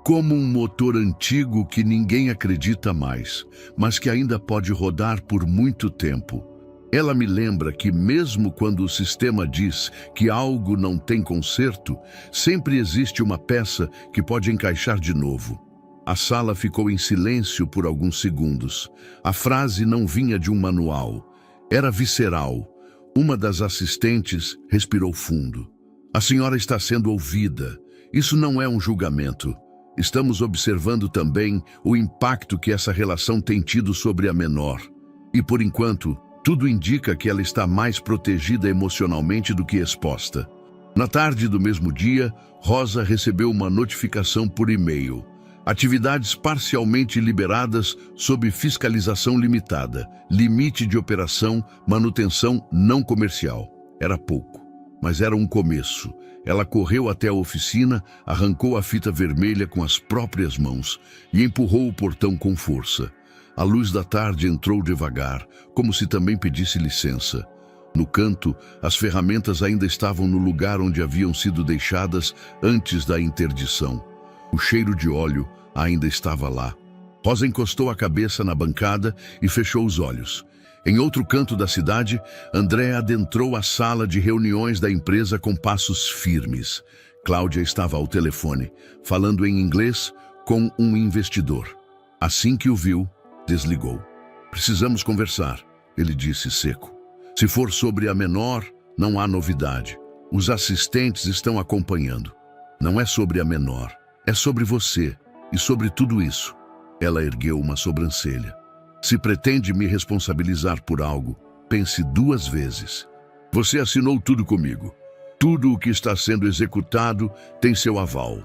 como um motor antigo que ninguém acredita mais, mas que ainda pode rodar por muito tempo. Ela me lembra que mesmo quando o sistema diz que algo não tem conserto, sempre existe uma peça que pode encaixar de novo. A sala ficou em silêncio por alguns segundos. A frase não vinha de um manual. Era visceral. Uma das assistentes respirou fundo. A senhora está sendo ouvida. Isso não é um julgamento. Estamos observando também o impacto que essa relação tem tido sobre a menor. E, por enquanto, tudo indica que ela está mais protegida emocionalmente do que exposta. Na tarde do mesmo dia, Rosa recebeu uma notificação por e-mail. Atividades parcialmente liberadas sob fiscalização limitada. Limite de operação, manutenção não comercial. Era pouco, mas era um começo. Ela correu até a oficina, arrancou a fita vermelha com as próprias mãos e empurrou o portão com força. A luz da tarde entrou devagar, como se também pedisse licença. No canto, as ferramentas ainda estavam no lugar onde haviam sido deixadas antes da interdição. O cheiro de óleo ainda estava lá. Rosa encostou a cabeça na bancada e fechou os olhos. Em outro canto da cidade, André adentrou a sala de reuniões da empresa com passos firmes. Cláudia estava ao telefone, falando em inglês com um investidor. Assim que o viu, desligou. Precisamos conversar, ele disse seco. Se for sobre a menor, não há novidade. Os assistentes estão acompanhando. Não é sobre a menor, é sobre você e sobre tudo isso. Ela ergueu uma sobrancelha. Se pretende me responsabilizar por algo, pense 2 vezes. Você assinou tudo comigo. Tudo o que está sendo executado tem seu aval.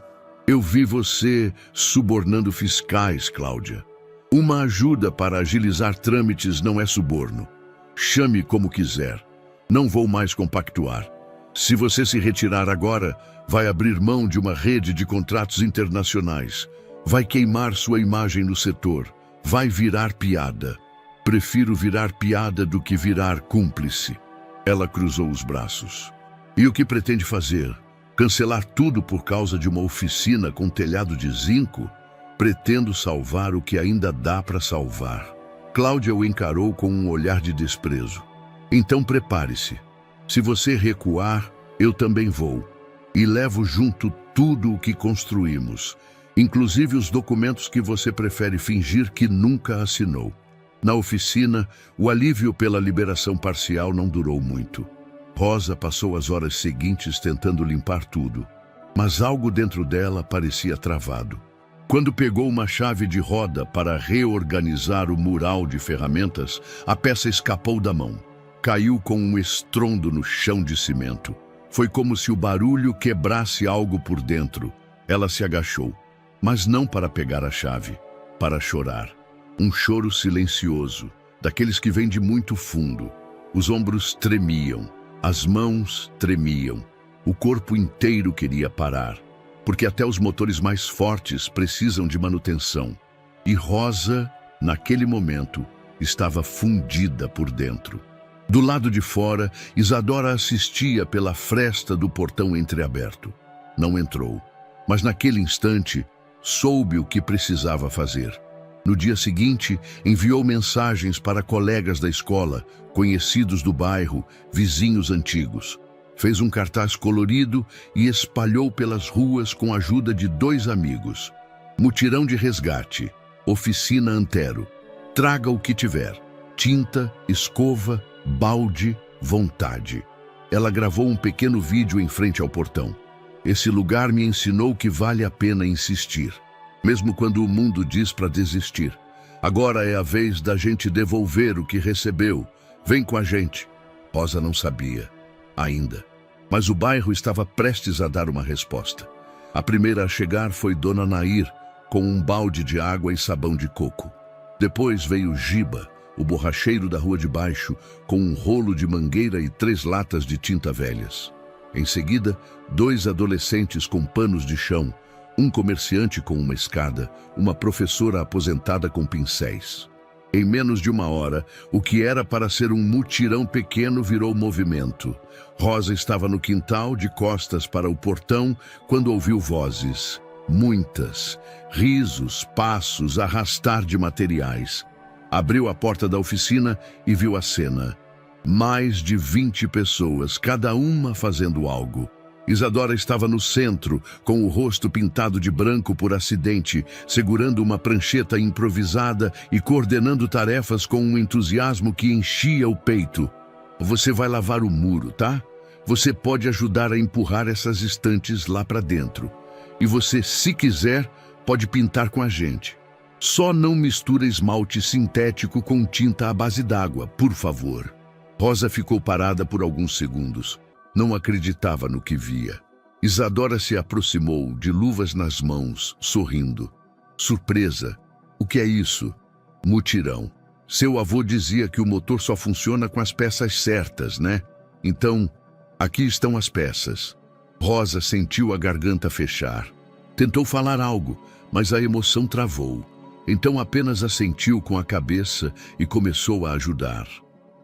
Eu vi você subornando fiscais, Cláudia. Uma ajuda para agilizar trâmites não é suborno. Chame como quiser. Não vou mais compactuar. Se você se retirar agora, vai abrir mão de uma rede de contratos internacionais. Vai queimar sua imagem no setor. Vai virar piada. Prefiro virar piada do que virar cúmplice. Ela cruzou os braços. E o que pretende fazer? Cancelar tudo por causa de uma oficina com telhado de zinco? Pretendo salvar o que ainda dá para salvar. Cláudia o encarou com um olhar de desprezo. Então prepare-se. Se você recuar, eu também vou. E levo junto tudo o que construímos, inclusive os documentos que você prefere fingir que nunca assinou. Na oficina, o alívio pela liberação parcial não durou muito. Rosa passou as horas seguintes tentando limpar tudo, mas algo dentro dela parecia travado. Quando pegou uma chave de roda para reorganizar o mural de ferramentas, a peça escapou da mão. Caiu com um estrondo no chão de cimento. Foi como se o barulho quebrasse algo por dentro. Ela se agachou, mas não para pegar a chave, para chorar. Um choro silencioso, daqueles que vêm de muito fundo. Os ombros tremiam, as mãos tremiam. O corpo inteiro queria parar, porque até os motores mais fortes precisam de manutenção. E Rosa, naquele momento, estava fundida por dentro. Do lado de fora, Isadora assistia pela fresta do portão entreaberto. Não entrou, mas naquele instante soube o que precisava fazer. No dia seguinte, enviou mensagens para colegas da escola, conhecidos do bairro, vizinhos antigos. Fez um cartaz colorido e espalhou pelas ruas com a ajuda de 2 amigos. Mutirão de resgate, oficina Antero. Traga o que tiver: tinta, escova, balde, vontade. Ela gravou um pequeno vídeo em frente ao portão. Esse lugar me ensinou que vale a pena insistir, mesmo quando o mundo diz para desistir. Agora é a vez da gente devolver o que recebeu. Vem com a gente. Rosa não sabia ainda, mas o bairro estava prestes a dar uma resposta. A primeira a chegar foi Dona Nair, com um balde de água e sabão de coco. Depois veio Giba, o borracheiro da rua de baixo, com um rolo de mangueira e 3 latas de tinta velhas. Em seguida, 2 adolescentes com panos de chão, um comerciante com uma escada, uma professora aposentada com pincéis. Em menos de 1 hora, o que era para ser um mutirão pequeno virou movimento. Rosa estava no quintal, de costas para o portão, quando ouviu vozes. Muitas. Risos, passos, arrastar de materiais. Abriu a porta da oficina e viu a cena. Mais de 20 pessoas, cada uma fazendo algo. Isadora estava no centro, com o rosto pintado de branco por acidente, segurando uma prancheta improvisada e coordenando tarefas com um entusiasmo que enchia o peito. Você vai lavar o muro, tá? Você pode ajudar a empurrar essas estantes lá para dentro. E você, se quiser, pode pintar com a gente. Só não mistura esmalte sintético com tinta à base d'água, por favor. Rosa ficou parada por alguns segundos. Não acreditava no que via. Isadora se aproximou, de luvas nas mãos, sorrindo. Surpresa. O que é isso? Mutirão. Seu avô dizia que o motor só funciona com as peças certas, né? Então, aqui estão as peças. Rosa sentiu a garganta fechar. Tentou falar algo, mas a emoção travou. Então apenas assentiu com a cabeça e começou a ajudar.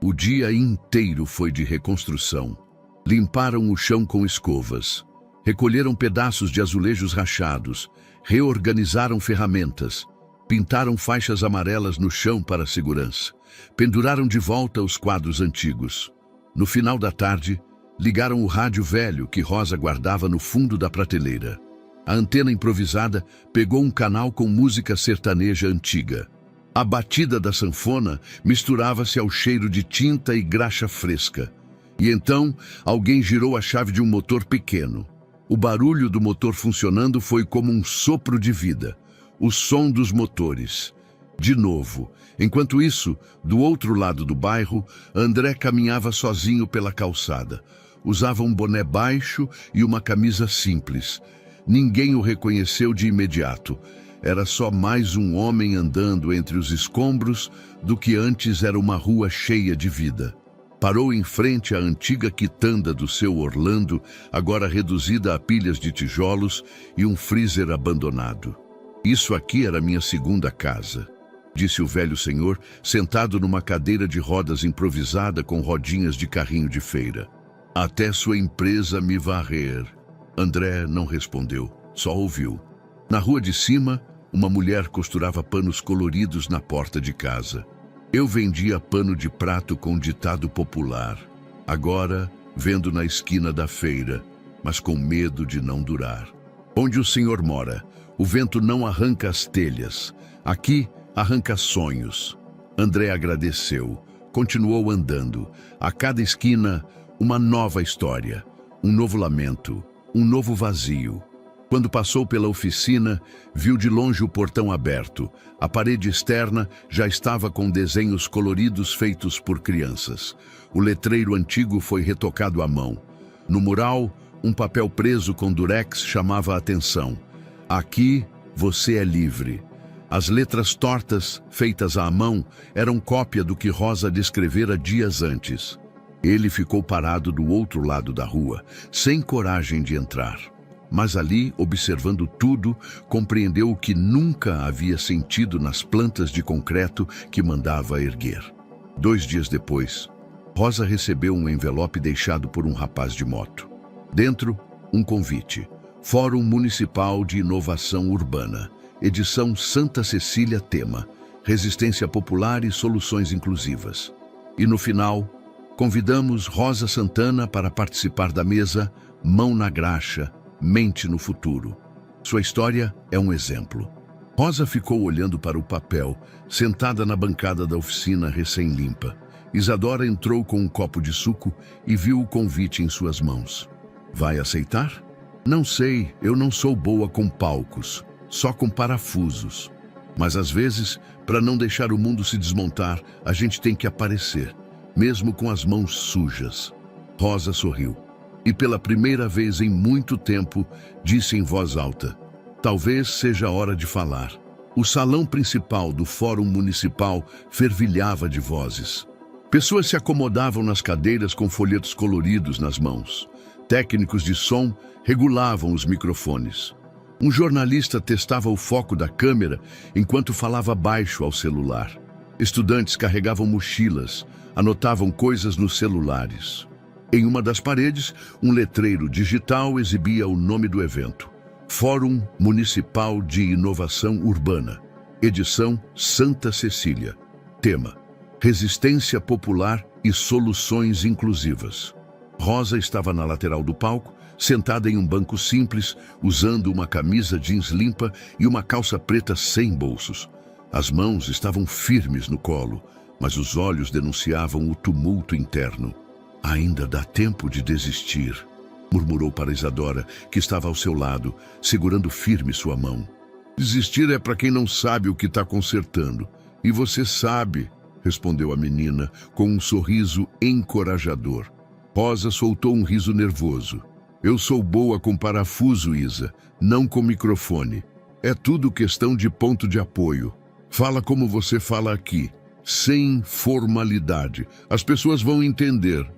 O dia inteiro foi de reconstrução. Limparam o chão com escovas. Recolheram pedaços de azulejos rachados. Reorganizaram ferramentas. Pintaram faixas amarelas no chão para segurança. Penduraram de volta os quadros antigos. No final da tarde, ligaram o rádio velho que Rosa guardava no fundo da prateleira. A antena improvisada pegou um canal com música sertaneja antiga. A batida da sanfona misturava-se ao cheiro de tinta e graxa fresca. E então, alguém girou a chave de um motor pequeno. O barulho do motor funcionando foi como um sopro de vida. O som dos motores. De novo. Enquanto isso, do outro lado do bairro, André caminhava sozinho pela calçada. Usava um boné baixo e uma camisa simples. Ninguém o reconheceu de imediato. Era só mais um homem andando entre os escombros do que antes era uma rua cheia de vida. Parou em frente à antiga quitanda do seu Orlando, agora reduzida a pilhas de tijolos e um freezer abandonado. Isso aqui era minha segunda casa, disse o velho senhor, sentado numa cadeira de rodas improvisada com rodinhas de carrinho de feira. Até sua empresa me varrer. André não respondeu, só ouviu. Na rua de cima, uma mulher costurava panos coloridos na porta de casa. Eu vendia pano de prato com ditado popular. Agora, vendo na esquina da feira, mas com medo de não durar. Onde o senhor mora, o vento não arranca as telhas. Aqui, arranca sonhos. André agradeceu. Continuou andando. A cada esquina, uma nova história. Um novo lamento. Um novo vazio. Quando passou pela oficina, viu de longe o portão aberto. A parede externa já estava com desenhos coloridos feitos por crianças. O letreiro antigo foi retocado à mão. No mural, um papel preso com durex chamava a atenção. Aqui, você é livre. As letras tortas, feitas à mão, eram cópia do que Rosa descrevera dias antes. Ele ficou parado do outro lado da rua, sem coragem de entrar. Mas ali, observando tudo, compreendeu o que nunca havia sentido nas plantas de concreto que mandava erguer. 2 dias depois, Rosa recebeu um envelope deixado por um rapaz de moto. Dentro, um convite. Fórum Municipal de Inovação Urbana. Edição Santa Cecília, tema: Resistência Popular e Soluções Inclusivas. E no final, convidamos Rosa Santana para participar da mesa Mão na Graxa, Mente no Futuro. Sua história é um exemplo. Rosa ficou olhando para o papel, sentada na bancada da oficina recém-limpa. Isadora entrou com um copo de suco e viu o convite em suas mãos. Vai aceitar? Não sei, eu não sou boa com palcos, só com parafusos. Mas às vezes, para não deixar o mundo se desmontar, a gente tem que aparecer, mesmo com as mãos sujas. Rosa sorriu e pela primeira vez em muito tempo disse em voz alta: talvez seja a hora de falar. O salão principal do Fórum Municipal fervilhava de vozes. Pessoas se acomodavam nas cadeiras com folhetos coloridos nas mãos. Técnicos de som regulavam os microfones. Um jornalista testava o foco da câmera enquanto falava baixo ao celular. Estudantes carregavam mochilas, anotavam coisas nos celulares. Em uma das paredes, um letreiro digital exibia o nome do evento: Fórum Municipal de Inovação Urbana, edição Santa Cecília. Tema: Resistência Popular e Soluções Inclusivas. Rosa estava na lateral do palco, sentada em um banco simples, usando uma camisa jeans limpa e uma calça preta sem bolsos. As mãos estavam firmes no colo, mas os olhos denunciavam o tumulto interno. Ainda dá tempo de desistir, murmurou para Isadora, que estava ao seu lado, segurando firme sua mão. Desistir é para quem não sabe o que está consertando. E você sabe, respondeu a menina, com um sorriso encorajador. Rosa soltou um riso nervoso. Eu sou boa com parafuso, Isa, não com microfone. É tudo questão de ponto de apoio. Fala como você fala aqui, sem formalidade. As pessoas vão entender.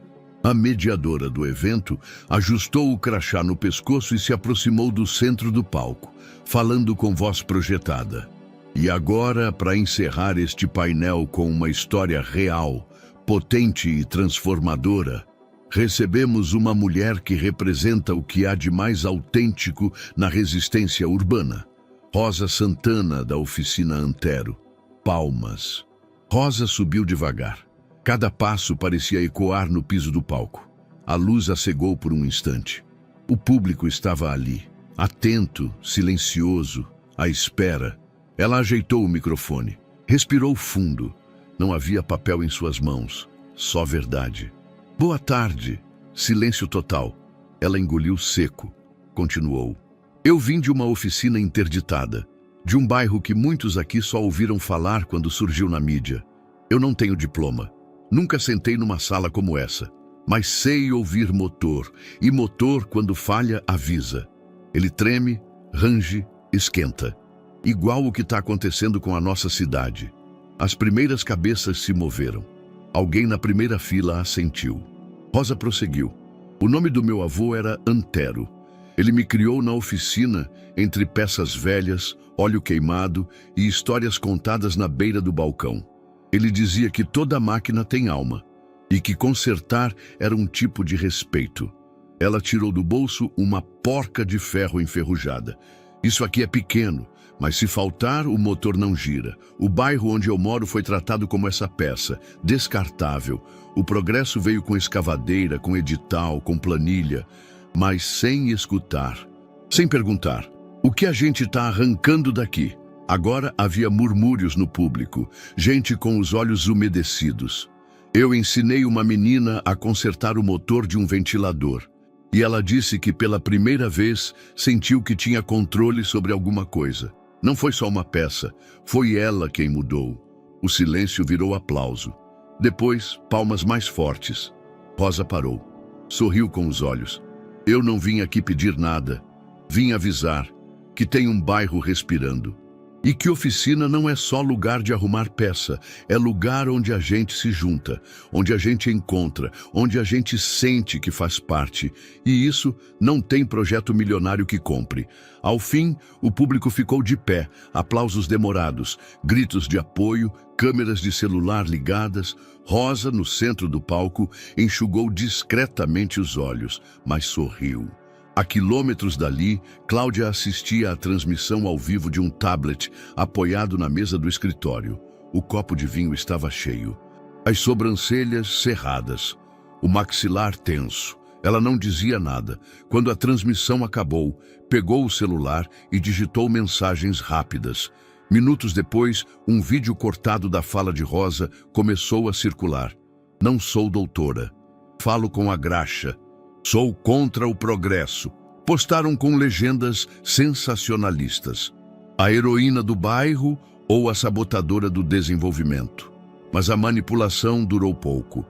A mediadora do evento ajustou o crachá no pescoço e se aproximou do centro do palco, falando com voz projetada. E agora, para encerrar este painel com uma história real, potente e transformadora, recebemos uma mulher que representa o que há de mais autêntico na resistência urbana. Rosa Santana, da oficina Antero. Palmas. Rosa subiu devagar. Cada passo parecia ecoar no piso do palco. A luz a cegou por um instante. O público estava ali, atento, silencioso, à espera. Ela ajeitou o microfone. Respirou fundo. Não havia papel em suas mãos, só verdade. Boa tarde. Silêncio total. Ela engoliu seco. Continuou. Eu vim de uma oficina interditada, de um bairro que muitos aqui só ouviram falar quando surgiu na mídia. Eu não tenho diploma. Nunca sentei numa sala como essa, mas sei ouvir motor, e motor, quando falha, avisa. Ele treme, range, esquenta. Igual o que está acontecendo com a nossa cidade. As primeiras cabeças se moveram. Alguém na primeira fila assentiu. Rosa prosseguiu. O nome do meu avô era Antero. Ele me criou na oficina, entre peças velhas, óleo queimado e histórias contadas na beira do balcão. Ele dizia que toda máquina tem alma e que consertar era um tipo de respeito. Ela tirou do bolso uma porca de ferro enferrujada. Isso aqui é pequeno, mas se faltar, o motor não gira. O bairro onde eu moro foi tratado como essa peça, descartável. O progresso veio com escavadeira, com edital, com planilha, mas sem escutar, sem perguntar. O que a gente está arrancando daqui? Agora havia murmúrios no público, gente com os olhos umedecidos. Eu ensinei uma menina a consertar o motor de um ventilador. E ela disse que pela primeira vez sentiu que tinha controle sobre alguma coisa. Não foi só uma peça, foi ela quem mudou. O silêncio virou aplauso. Depois, palmas mais fortes. Rosa parou. Sorriu com os olhos. Eu não vim aqui pedir nada. Vim avisar que tem um bairro respirando. E que oficina não é só lugar de arrumar peça, é lugar onde a gente se junta, onde a gente encontra, onde a gente sente que faz parte. E isso não tem projeto milionário que compre. Ao fim, o público ficou de pé, aplausos demorados, gritos de apoio, câmeras de celular ligadas. Rosa, no centro do palco, enxugou discretamente os olhos, mas sorriu. A quilômetros dali, Cláudia assistia à transmissão ao vivo de um tablet apoiado na mesa do escritório. O copo de vinho estava cheio. As sobrancelhas cerradas. O maxilar tenso. Ela não dizia nada. Quando a transmissão acabou, pegou o celular e digitou mensagens rápidas. Minutos depois, um vídeo cortado da fala de Rosa começou a circular. Não sou doutora. Falo com a graxa. Sou contra o progresso. Postaram com legendas sensacionalistas. A heroína do bairro ou a sabotadora do desenvolvimento. Mas a manipulação durou pouco.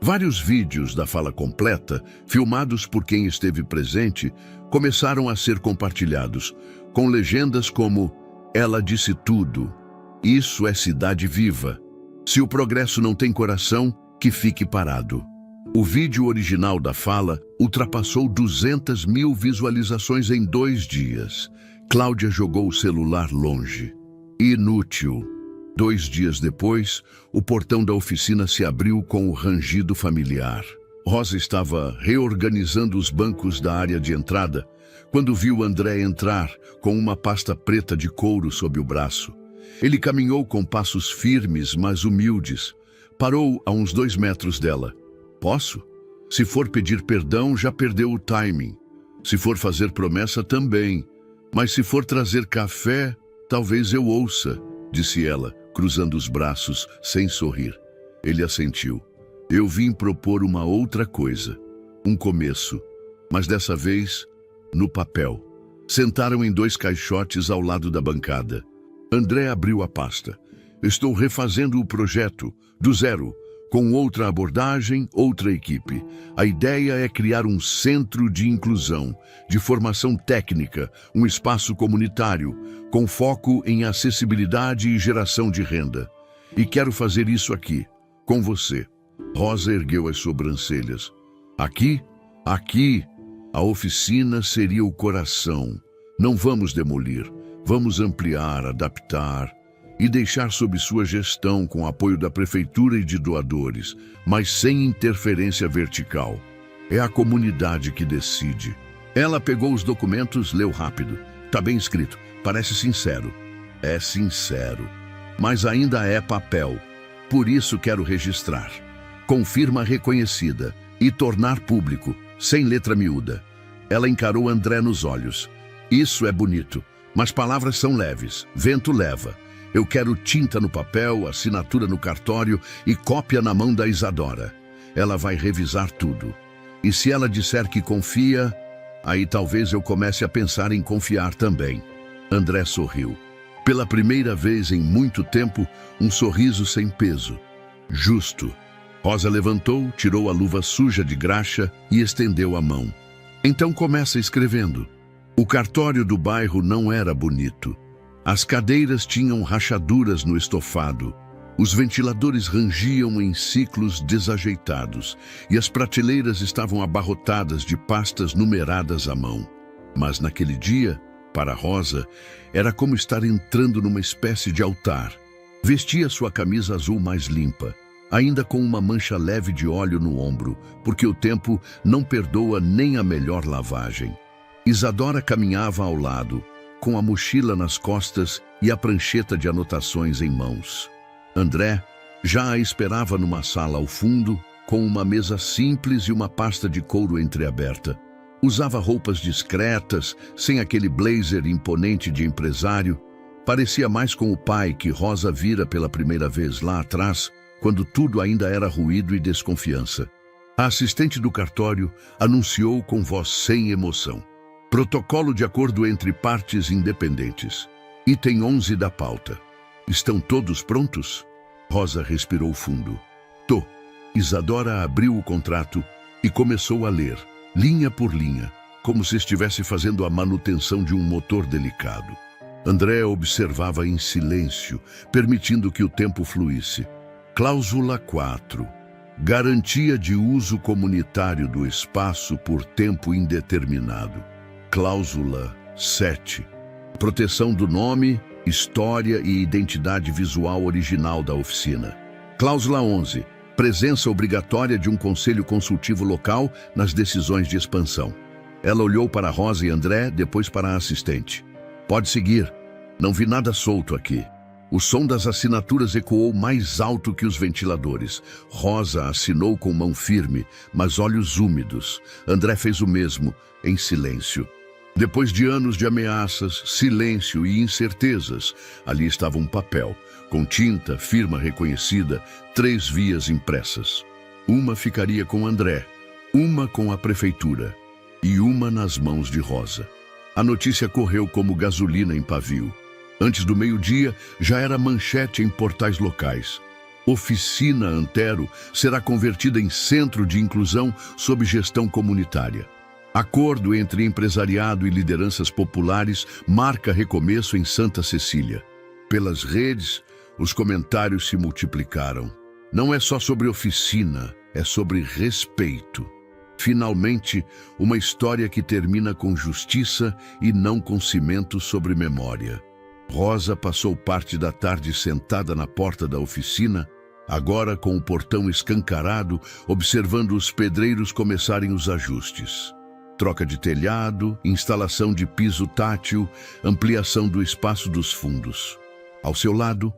Vários vídeos da fala completa, filmados por quem esteve presente, começaram a ser compartilhados, com legendas como "Ela disse tudo. Isso é cidade viva. Se o progresso não tem coração, que fique parado." O vídeo original da fala ultrapassou 200 mil visualizações em 2 dias. Cláudia jogou o celular longe. Inútil. 2 dias depois, o portão da oficina se abriu com o rangido familiar. Rosa estava reorganizando os bancos da área de entrada quando viu André entrar com uma pasta preta de couro sob o braço. Ele caminhou com passos firmes, mas humildes. Parou a uns 2 metros dela. "Posso? Se for pedir perdão, já perdeu o timing. Se for fazer promessa, também. Mas se for trazer café, talvez eu ouça", disse ela, cruzando os braços, sem sorrir. Ele assentiu. "Eu vim propor uma outra coisa. Um começo. Mas dessa vez, no papel." Sentaram em 2 caixotes ao lado da bancada. André abriu a pasta. "Estou refazendo o projeto, do zero. Com outra abordagem, outra equipe. A ideia é criar um centro de inclusão, de formação técnica, um espaço comunitário, com foco em acessibilidade e geração de renda. E quero fazer isso aqui, com você." Rosa ergueu as sobrancelhas. "Aqui? Aqui. A oficina seria o coração. Não vamos demolir. Vamos ampliar, adaptar e deixar sob sua gestão com apoio da prefeitura e de doadores, mas sem interferência vertical. É a comunidade que decide." Ela pegou os documentos, leu rápido. "Tá bem escrito, parece sincero." "É sincero, mas ainda é papel. Por isso quero registrar. Com firma reconhecida e tornar público, sem letra miúda." Ela encarou André nos olhos. "Isso é bonito, mas palavras são leves, vento leva. Eu quero tinta no papel, assinatura no cartório e cópia na mão da Isadora. Ela vai revisar tudo. E se ela disser que confia, aí talvez eu comece a pensar em confiar também." André sorriu. Pela primeira vez em muito tempo, um sorriso sem peso. Justo. Rosa levantou, tirou a luva suja de graxa e estendeu a mão. "Então começa escrevendo." O cartório do bairro não era bonito. As cadeiras tinham rachaduras no estofado, os ventiladores rangiam em ciclos desajeitados e as prateleiras estavam abarrotadas de pastas numeradas à mão. Mas naquele dia, para Rosa, era como estar entrando numa espécie de altar. Vestia sua camisa azul mais limpa, ainda com uma mancha leve de óleo no ombro, porque o tempo não perdoa nem a melhor lavagem. Isadora caminhava ao lado, com a mochila nas costas e a prancheta de anotações em mãos. André já a esperava numa sala ao fundo, com uma mesa simples e uma pasta de couro entreaberta. Usava roupas discretas, sem aquele blazer imponente de empresário. Parecia mais com o pai que Rosa vira pela primeira vez lá atrás, quando tudo ainda era ruído e desconfiança. A assistente do cartório anunciou com voz sem emoção: "Protocolo de acordo entre partes independentes. Item 11 da pauta. Estão todos prontos?" Rosa respirou fundo. "Tô." Isadora abriu o contrato e começou a ler, linha por linha, como se estivesse fazendo a manutenção de um motor delicado. André observava em silêncio, permitindo que o tempo fluísse. Cláusula 4. Garantia de uso comunitário do espaço por tempo indeterminado. Cláusula 7. Proteção do nome, história e identidade visual original da oficina. Cláusula 11. Presença obrigatória de um conselho consultivo local nas decisões de expansão. Ela olhou para Rosa e André, depois para a assistente. Pode seguir. Não vi nada solto aqui. O som das assinaturas ecoou mais alto que os ventiladores. Rosa assinou com mão firme, mas olhos úmidos. André fez o mesmo, em silêncio. Depois de anos de ameaças, silêncio e incertezas, ali estava um papel, com tinta, firma reconhecida, 3 vias impressas. Uma ficaria com André, uma com a prefeitura e uma nas mãos de Rosa. A notícia correu como gasolina em pavio. Antes do meio-dia, já era manchete em portais locais. Oficina Antero será convertida em centro de inclusão sob gestão comunitária. Acordo entre empresariado e lideranças populares marca recomeço em Santa Cecília. Pelas redes, os comentários se multiplicaram. Não é só sobre oficina, é sobre respeito. Finalmente, uma história que termina com justiça e não com cimento sobre memória. Rosa passou parte da tarde sentada na porta da oficina, agora com o portão escancarado, observando os pedreiros começarem os ajustes. Troca de telhado, instalação de piso tátil, ampliação do espaço dos fundos. Ao seu lado,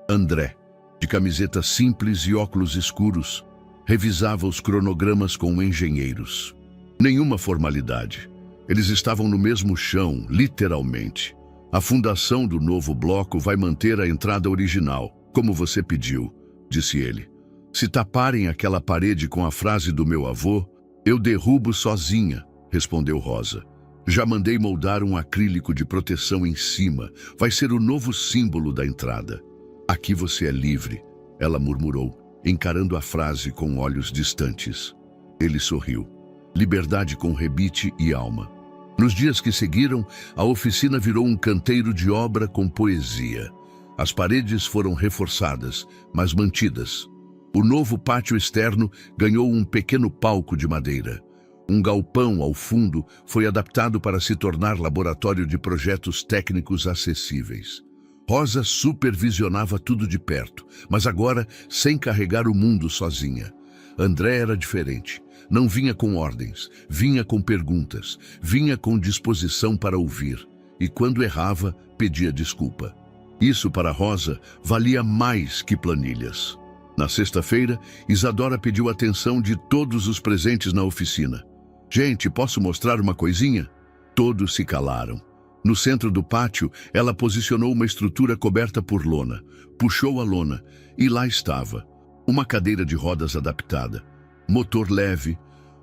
André, de camiseta simples e óculos escuros, revisava os cronogramas com engenheiros. Nenhuma formalidade. Eles estavam no mesmo chão, literalmente. A fundação do novo bloco vai manter a entrada original, como você pediu, disse ele. Se taparem aquela parede com a frase do meu avô, eu derrubo sozinha, respondeu Rosa. Já mandei moldar um acrílico de proteção em cima. Vai ser o novo símbolo da entrada. Aqui você é livre, ela murmurou, encarando a frase com olhos distantes. Ele sorriu. Liberdade com rebite e alma. Nos dias que seguiram, a oficina virou um canteiro de obra com poesia. As paredes foram reforçadas, mas mantidas. O novo pátio externo ganhou um pequeno palco de madeira. Um galpão ao fundo foi adaptado para se tornar laboratório de projetos técnicos acessíveis. Rosa supervisionava tudo de perto, mas agora sem carregar o mundo sozinha. André era diferente. Não vinha com ordens, vinha com perguntas, vinha com disposição para ouvir. E quando errava, pedia desculpa. Isso para Rosa valia mais que planilhas. Na sexta-feira, Isadora pediu atenção de todos os presentes na oficina. Gente, posso mostrar uma coisinha? Todos se calaram. No centro do pátio, ela posicionou uma estrutura coberta por lona. Puxou a lona e lá estava. Uma cadeira de rodas adaptada. Motor leve,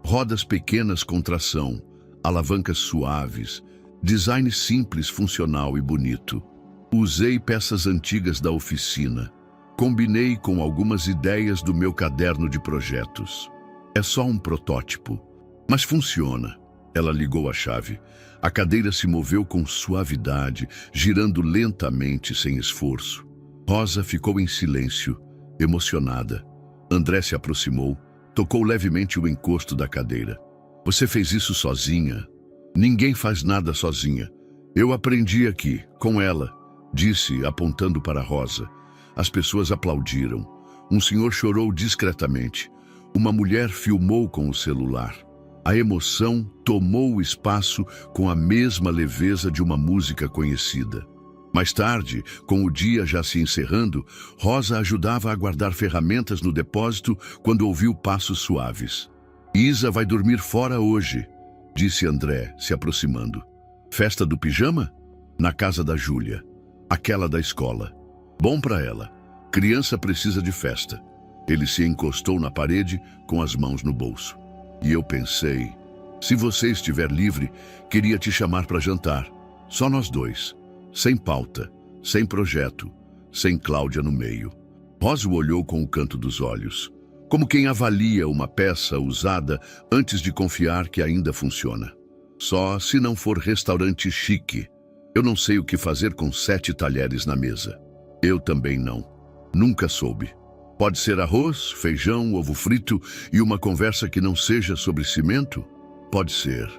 rodas pequenas com tração, alavancas suaves, design simples, funcional e bonito. Usei peças antigas da oficina. Combinei com algumas ideias do meu caderno de projetos. É só um protótipo, mas funciona. Ela ligou a chave. A cadeira se moveu com suavidade, girando lentamente, sem esforço. Rosa ficou em silêncio, emocionada. André se aproximou, tocou levemente o encosto da cadeira. Você fez isso sozinha? Ninguém faz nada sozinha. Eu aprendi aqui, com ela, disse, apontando para Rosa. As pessoas aplaudiram. Um senhor chorou discretamente. Uma mulher filmou com o celular. A emoção tomou o espaço com a mesma leveza de uma música conhecida. Mais tarde, com o dia já se encerrando, Rosa ajudava a guardar ferramentas no depósito quando ouviu passos suaves. Isa vai dormir fora hoje, disse André, se aproximando. Festa do pijama? Na casa da Júlia. Aquela da escola. Bom para ela. Criança precisa de festa. Ele se encostou na parede com as mãos no bolso. E eu pensei, se você estiver livre, queria te chamar para jantar. Só nós dois. Sem pauta, sem projeto, sem Cláudia no meio. Rosa o olhou com o canto dos olhos, como quem avalia uma peça usada antes de confiar que ainda funciona. Só se não for restaurante chique. Eu não sei o que fazer com 7 talheres na mesa. Eu também não. Nunca soube. Pode ser arroz, feijão, ovo frito e uma conversa que não seja sobre cimento? Pode ser.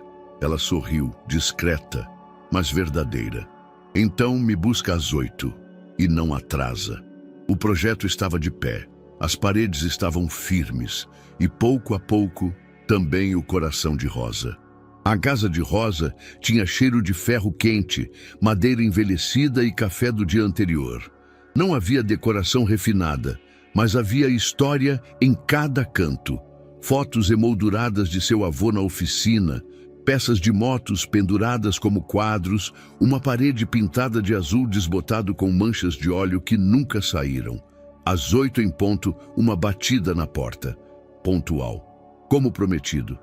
Ela sorriu, discreta, mas verdadeira. Então me busca às 8 e não atrasa. O projeto estava de pé. As paredes estavam firmes e pouco a pouco também o coração de Rosa. A casa de Rosa tinha cheiro de ferro quente, madeira envelhecida e café do dia anterior. Não havia decoração refinada, mas havia história em cada canto. Fotos emolduradas de seu avô na oficina, peças de motos penduradas como quadros, uma parede pintada de azul desbotado com manchas de óleo que nunca saíram. Às 8 em ponto, uma batida na porta. Pontual. Como prometido.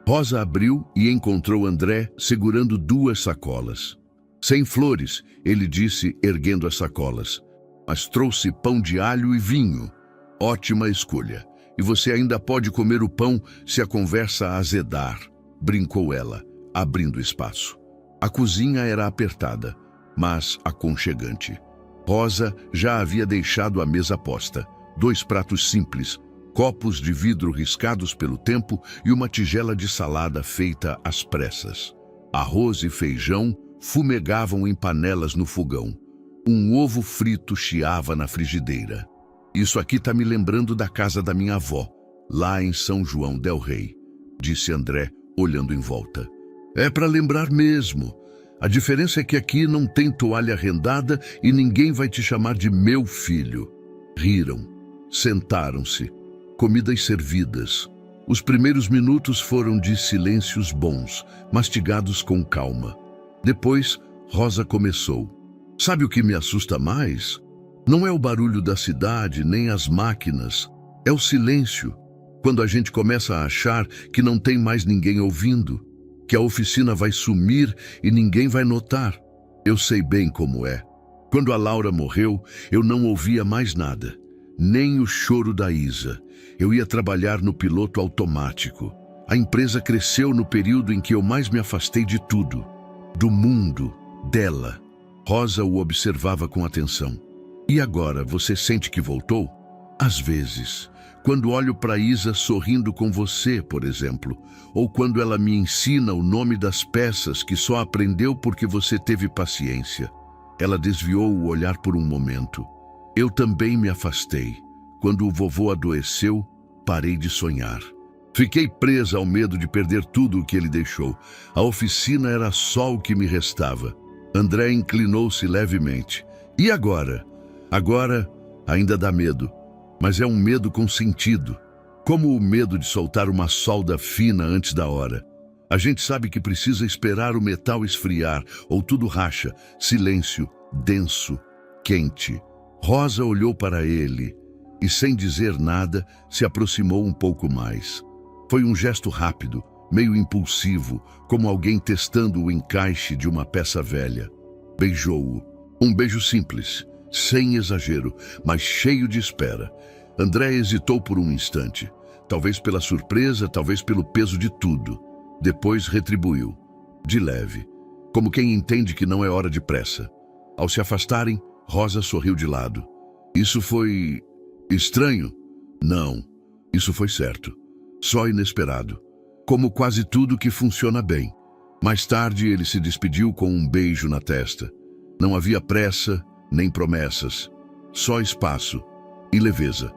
Rosa abriu e encontrou André segurando 2 sacolas. Sem flores, ele disse, erguendo as sacolas. Mas trouxe pão de alho e vinho. Ótima escolha. E você ainda pode comer o pão se a conversa azedar, brincou ela, abrindo espaço. A cozinha era apertada, mas aconchegante. Rosa já havia deixado a mesa posta. 2 pratos simples, copos de vidro riscados pelo tempo e uma tigela de salada feita às pressas. Arroz e feijão fumegavam em panelas no fogão. Um ovo frito chiava na frigideira. Isso aqui tá me lembrando da casa da minha avó, lá em São João del Rei, disse André, olhando em volta. É para lembrar mesmo. A diferença é que aqui não tem toalha rendada e ninguém vai te chamar de meu filho. Riram. Sentaram-se. Comidas servidas. Os primeiros minutos foram de silêncios bons, mastigados com calma. Depois, Rosa começou. Sabe o que me assusta mais? Não é o barulho da cidade, nem as máquinas. É o silêncio. Quando a gente começa a achar que não tem mais ninguém ouvindo, que a oficina vai sumir e ninguém vai notar. Eu sei bem como é. Quando a Laura morreu, eu não ouvia mais nada. Nem o choro da Isa. Eu ia trabalhar no piloto automático. A empresa cresceu no período em que eu mais me afastei de tudo. Do mundo, dela. Rosa o observava com atenção. E agora, você sente que voltou? Às vezes. Quando olho para Isa sorrindo com você, por exemplo. Ou quando ela me ensina o nome das peças que só aprendeu porque você teve paciência. Ela desviou o olhar por um momento. Eu também me afastei. Quando o vovô adoeceu, parei de sonhar. Fiquei presa ao medo de perder tudo o que ele deixou. A oficina era só o que me restava. André inclinou-se levemente. E agora? Agora ainda dá medo, mas é um medo com sentido. Como o medo de soltar uma solda fina antes da hora. A gente sabe que precisa esperar o metal esfriar, ou tudo racha. Silêncio, denso, quente. Rosa olhou para ele e, sem dizer nada, se aproximou um pouco mais. Foi um gesto rápido, meio impulsivo, como alguém testando o encaixe de uma peça velha. Beijou-o. Um beijo simples, sem exagero, mas cheio de espera. André hesitou por um instante. Talvez pela surpresa, talvez pelo peso de tudo. Depois retribuiu, de leve, como quem entende que não é hora de pressa. Ao se afastarem, Rosa sorriu de lado. Isso foi estranho? Não, isso foi certo. Só inesperado. Como quase tudo que funciona bem. Mais tarde, ele se despediu com um beijo na testa. Não havia pressa, nem promessas. Só espaço e leveza.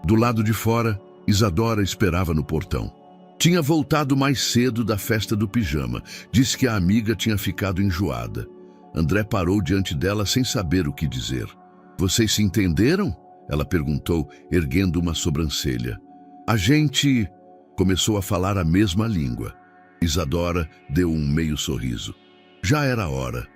Do lado de fora, Isadora esperava no portão. Tinha voltado mais cedo da festa do pijama. Disse que a amiga tinha ficado enjoada. André parou diante dela sem saber o que dizer. Vocês se entenderam? Ela perguntou, erguendo uma sobrancelha. A gente começou a falar a mesma língua. Isadora deu um meio sorriso. Já era hora.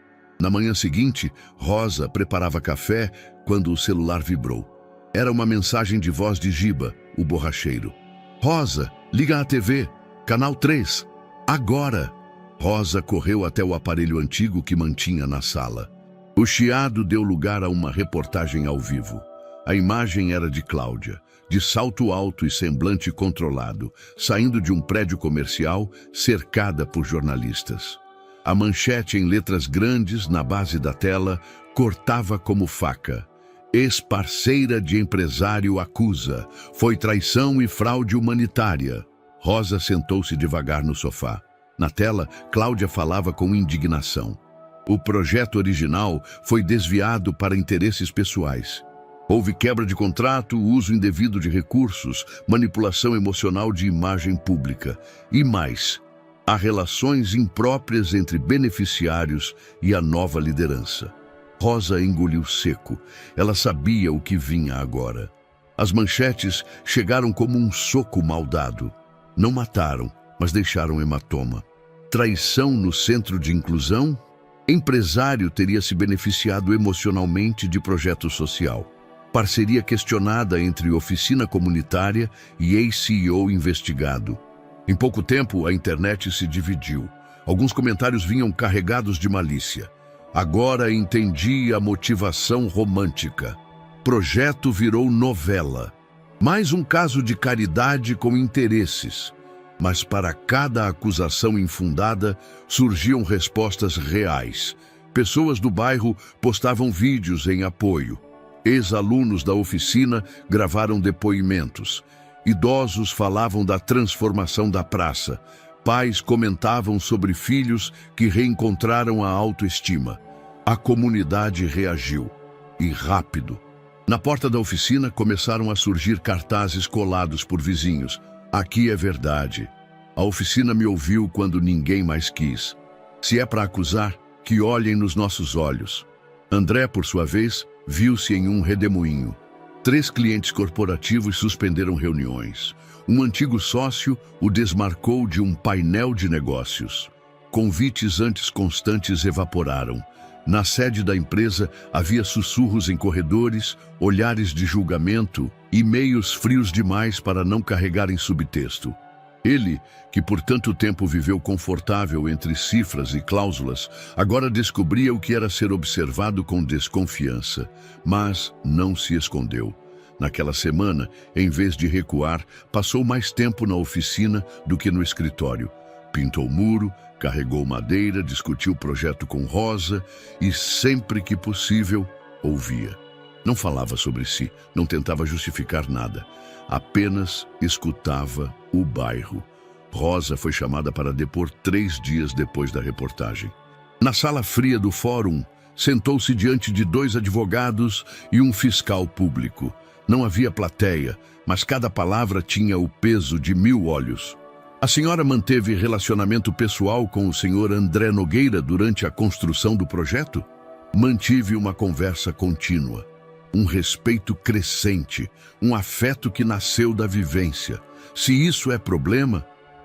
Na manhã seguinte, Rosa preparava café quando o celular vibrou. Era uma mensagem de voz de Giba, o borracheiro. Rosa, liga a TV, canal 3. Agora! Rosa correu até o aparelho antigo que mantinha na sala. O chiado deu lugar a uma reportagem ao vivo. A imagem era de Cláudia, de salto alto e semblante controlado, saindo de um prédio comercial cercada por jornalistas. A manchete em letras grandes na base da tela cortava como faca. Ex-parceira de empresário acusa. Foi traição e fraude humanitária. Rosa sentou-se devagar no sofá. Na tela, Cláudia falava com indignação. O projeto original foi desviado para interesses pessoais. Houve quebra de contrato, uso indevido de recursos, manipulação emocional de imagem pública. E mais, há relações impróprias entre beneficiários e a nova liderança. Rosa engoliu seco. Ela sabia o que vinha agora. As manchetes chegaram como um soco mal dado. Não mataram, mas deixaram hematoma. Traição no centro de inclusão? Empresário teria se beneficiado emocionalmente de projeto social. Parceria questionada entre oficina comunitária e ex-CEO investigado. Em pouco tempo, a internet se dividiu. Alguns comentários vinham carregados de malícia. Agora entendi a motivação romântica. Projeto virou novela. Mais um caso de caridade com interesses. Mas para cada acusação infundada, surgiam respostas reais. Pessoas do bairro postavam vídeos em apoio. Ex-alunos da oficina gravaram depoimentos. Idosos falavam da transformação da praça. Pais comentavam sobre filhos que reencontraram a autoestima. A comunidade reagiu. E rápido. Na porta da oficina começaram a surgir cartazes colados por vizinhos. Aqui é verdade. A oficina me ouviu quando ninguém mais quis. Se é para acusar, que olhem nos nossos olhos. André, por sua vez, viu-se em um redemoinho. 3 clientes corporativos suspenderam reuniões. Um antigo sócio o desmarcou de um painel de negócios. Convites antes constantes evaporaram. Na sede da empresa havia sussurros em corredores, olhares de julgamento, e-mails frios demais para não carregar em subtexto. Ele, que por tanto tempo viveu confortável entre cifras e cláusulas, agora descobria o que era ser observado com desconfiança, mas não se escondeu. Naquela semana, em vez de recuar, passou mais tempo na oficina do que no escritório. Pintou muro, carregou madeira, discutiu o projeto com Rosa e, sempre que possível, ouvia. Não falava sobre si, não tentava justificar nada. Apenas escutava o bairro. Rosa foi chamada para depor 3 dias depois da reportagem. Na sala fria do fórum, sentou-se diante de 2 advogados e um fiscal público. Não havia plateia, mas cada palavra tinha o peso de 1000 olhos. A senhora manteve relacionamento pessoal com o senhor André Nogueira durante a construção do projeto? Mantive uma conversa contínua. Um respeito crescente, um afeto que nasceu da vivência. Se isso é problema,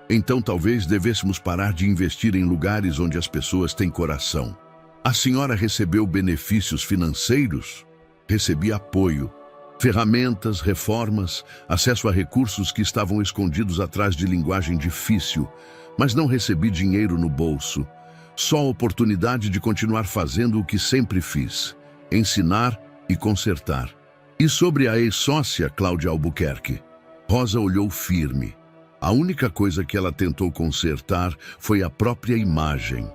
então talvez devêssemos parar de investir em lugares onde as pessoas têm coração. A senhora recebeu benefícios financeiros? Recebi apoio, ferramentas, reformas, acesso a recursos que estavam escondidos atrás de linguagem difícil, mas não recebi dinheiro no bolso. Só a oportunidade de continuar fazendo o que sempre fiz, ensinar e consertar. E sobre a ex-sócia Cláudia Albuquerque? Rosa olhou firme. A única coisa que ela tentou consertar foi a própria imagem.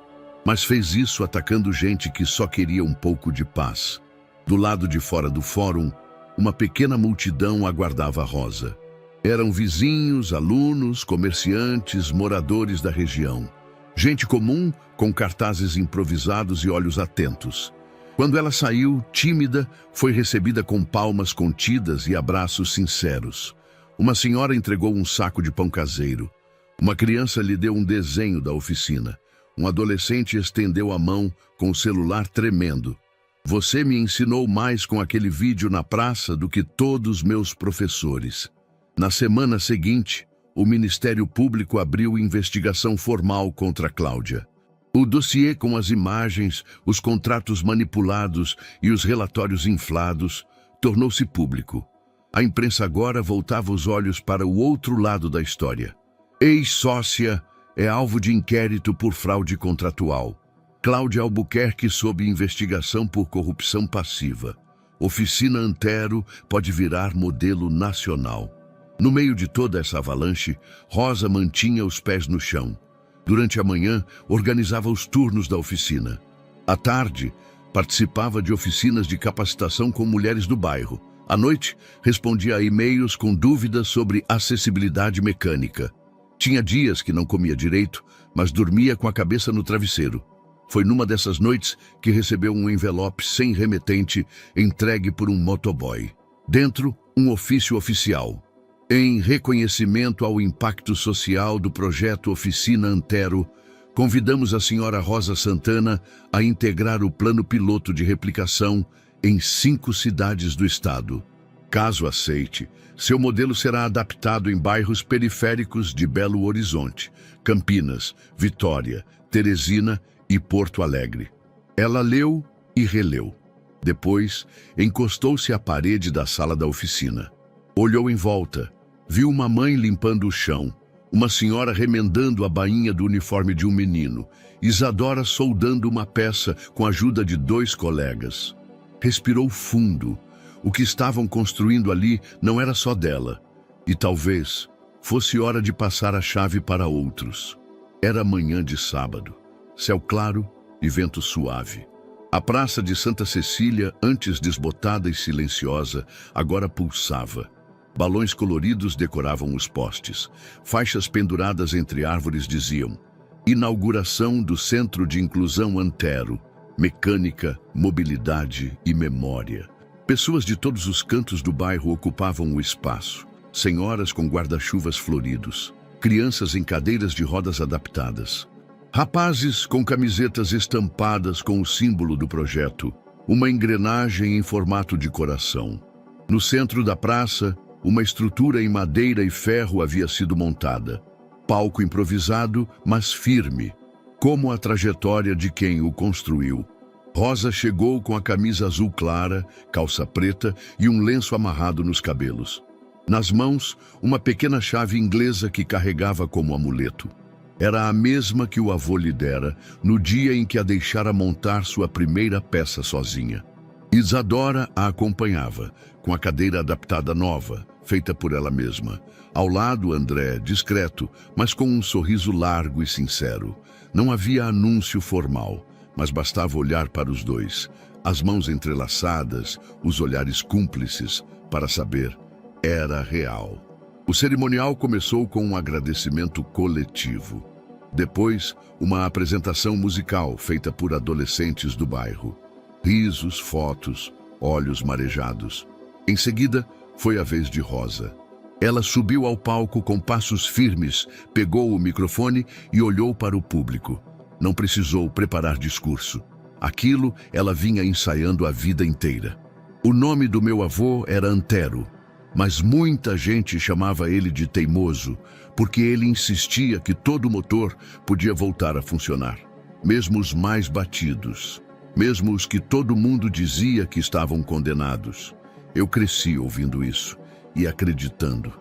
Mas fez isso atacando gente que só queria um pouco de paz. Do lado de fora do fórum, uma pequena multidão aguardava Rosa. Eram vizinhos, alunos, comerciantes, moradores da região. Gente comum, com cartazes improvisados e olhos atentos. Quando ela saiu, tímida, foi recebida com palmas contidas e abraços sinceros. Uma senhora entregou um saco de pão caseiro. Uma criança lhe deu um desenho da oficina. Um adolescente estendeu a mão com o celular tremendo. Você me ensinou mais com aquele vídeo na praça do que todos meus professores. Na semana seguinte, o Ministério Público abriu investigação formal contra Cláudia. O dossiê com as imagens, os contratos manipulados e os relatórios inflados tornou-se público. A imprensa agora voltava os olhos para o outro lado da história. Ex-sócia é alvo de inquérito por fraude contratual. Cláudia Albuquerque sob investigação por corrupção passiva. Oficina Antero pode virar modelo nacional. No meio de toda essa avalanche, Rosa mantinha os pés no chão. Durante a manhã, organizava os turnos da oficina. À tarde, participava de oficinas de capacitação com mulheres do bairro. À noite, respondia a e-mails com dúvidas sobre acessibilidade mecânica. Tinha dias que não comia direito, mas dormia com a cabeça no travesseiro. Foi numa dessas noites que recebeu um envelope sem remetente entregue por um motoboy. Dentro, um ofício oficial. Em reconhecimento ao impacto social do projeto Oficina Antero, convidamos a senhora Rosa Santana a integrar o plano piloto de replicação em 5 cidades do estado. Caso aceite, seu modelo será adaptado em bairros periféricos de Belo Horizonte, Campinas, Vitória, Teresina e Porto Alegre. Ela leu e releu. Depois, encostou-se à parede da sala da oficina. Olhou em volta. Viu uma mãe limpando o chão, uma senhora remendando a bainha do uniforme de um menino, Isadora soldando uma peça com a ajuda de 2 colegas. Respirou fundo. O que estavam construindo ali não era só dela, e talvez fosse hora de passar a chave para outros. Era manhã de sábado, céu claro e vento suave. A praça de Santa Cecília, antes desbotada e silenciosa, agora pulsava. Balões coloridos decoravam os postes. Faixas penduradas entre árvores diziam: inauguração do Centro de Inclusão Antero, mecânica, mobilidade e memória. Pessoas de todos os cantos do bairro ocupavam o espaço. Senhoras com guarda-chuvas floridos, crianças em cadeiras de rodas adaptadas, rapazes com camisetas estampadas com o símbolo do projeto, uma engrenagem em formato de coração. No centro da praça, uma estrutura em madeira e ferro havia sido montada. Palco improvisado, mas firme, como a trajetória de quem o construiu. Rosa chegou com a camisa azul clara, calça preta e um lenço amarrado nos cabelos. Nas mãos, uma pequena chave inglesa que carregava como amuleto. Era a mesma que o avô lhe dera no dia em que a deixara montar sua primeira peça sozinha. Isadora a acompanhava, com a cadeira adaptada nova, feita por ela mesma. Ao lado, André, discreto, mas com um sorriso largo e sincero. Não havia anúncio formal, mas bastava olhar para os dois, as mãos entrelaçadas, os olhares cúmplices, para saber: era real. O cerimonial começou com um agradecimento coletivo. Depois, uma apresentação musical feita por adolescentes do bairro. Risos, fotos, olhos marejados. Em seguida, foi a vez de Rosa. Ela subiu ao palco com passos firmes, pegou o microfone e olhou para o público. Não precisou preparar discurso. Aquilo ela vinha ensaiando a vida inteira. O nome do meu avô era Antero, mas muita gente chamava ele de teimoso, porque ele insistia que todo motor podia voltar a funcionar. Mesmo os mais batidos, mesmo os que todo mundo dizia que estavam condenados. Eu cresci ouvindo isso e acreditando.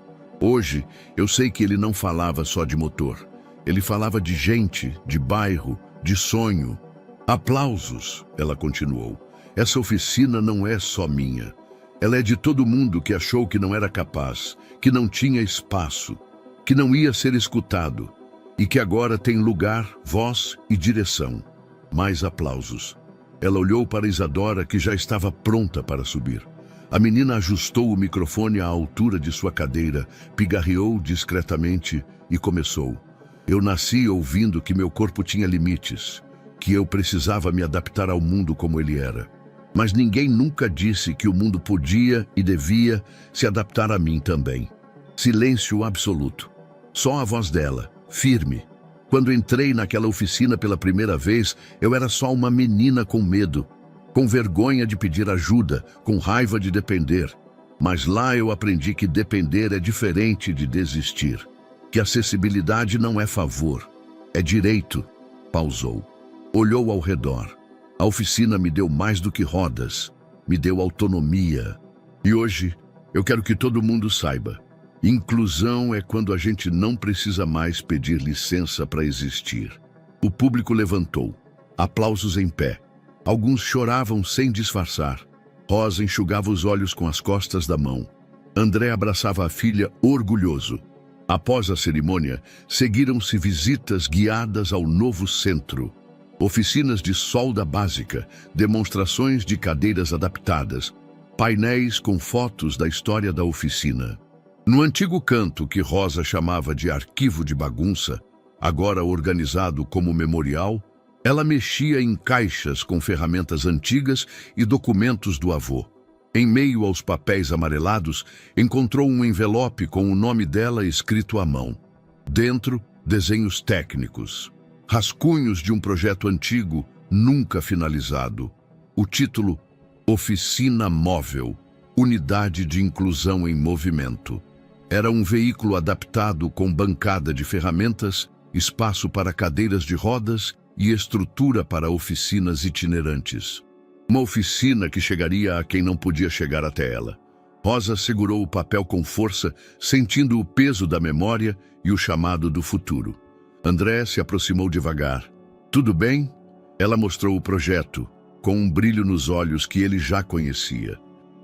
Hoje, eu sei que ele não falava só de motor. Ele falava de gente, de bairro, de sonho. Aplausos, ela continuou. Essa oficina não é só minha. Ela é de todo mundo que achou que não era capaz, que não tinha espaço, que não ia ser escutado e que agora tem lugar, voz e direção. Mais aplausos. Ela olhou para Isadora, que já estava pronta para subir. A menina ajustou o microfone à altura de sua cadeira, pigarreou discretamente e começou. Eu nasci ouvindo que meu corpo tinha limites, que eu precisava me adaptar ao mundo como ele era. Mas ninguém nunca disse que o mundo podia e devia se adaptar a mim também. Silêncio absoluto. Só a voz dela, firme. Quando entrei naquela oficina pela primeira vez, eu era só uma menina com medo, com vergonha de pedir ajuda, com raiva de depender. Mas lá eu aprendi que depender é diferente de desistir, que acessibilidade não é favor, é direito. Pausou. Olhou ao redor. A oficina me deu mais do que rodas, me deu autonomia. E hoje, eu quero que todo mundo saiba. Inclusão é quando a gente não precisa mais pedir licença para existir. O público levantou. Aplausos em pé. Alguns choravam sem disfarçar. Rosa enxugava os olhos com as costas da mão. André abraçava a filha orgulhoso. Após a cerimônia, seguiram-se visitas guiadas ao novo centro. Oficinas de solda básica, demonstrações de cadeiras adaptadas, painéis com fotos da história da oficina. No antigo canto que Rosa chamava de arquivo de bagunça, agora organizado como memorial, ela mexia em caixas com ferramentas antigas e documentos do avô. Em meio aos papéis amarelados, encontrou um envelope com o nome dela escrito à mão. Dentro, desenhos técnicos, rascunhos de um projeto antigo, nunca finalizado. O título: Oficina Móvel, Unidade de Inclusão em Movimento. Era um veículo adaptado com bancada de ferramentas, espaço para cadeiras de rodas e estrutura para oficinas itinerantes. Uma oficina que chegaria a quem não podia chegar até ela. Rosa segurou o papel com força, sentindo o peso da memória e o chamado do futuro. André se aproximou devagar. Tudo bem? Ela mostrou o projeto, com um brilho nos olhos que ele já conhecia.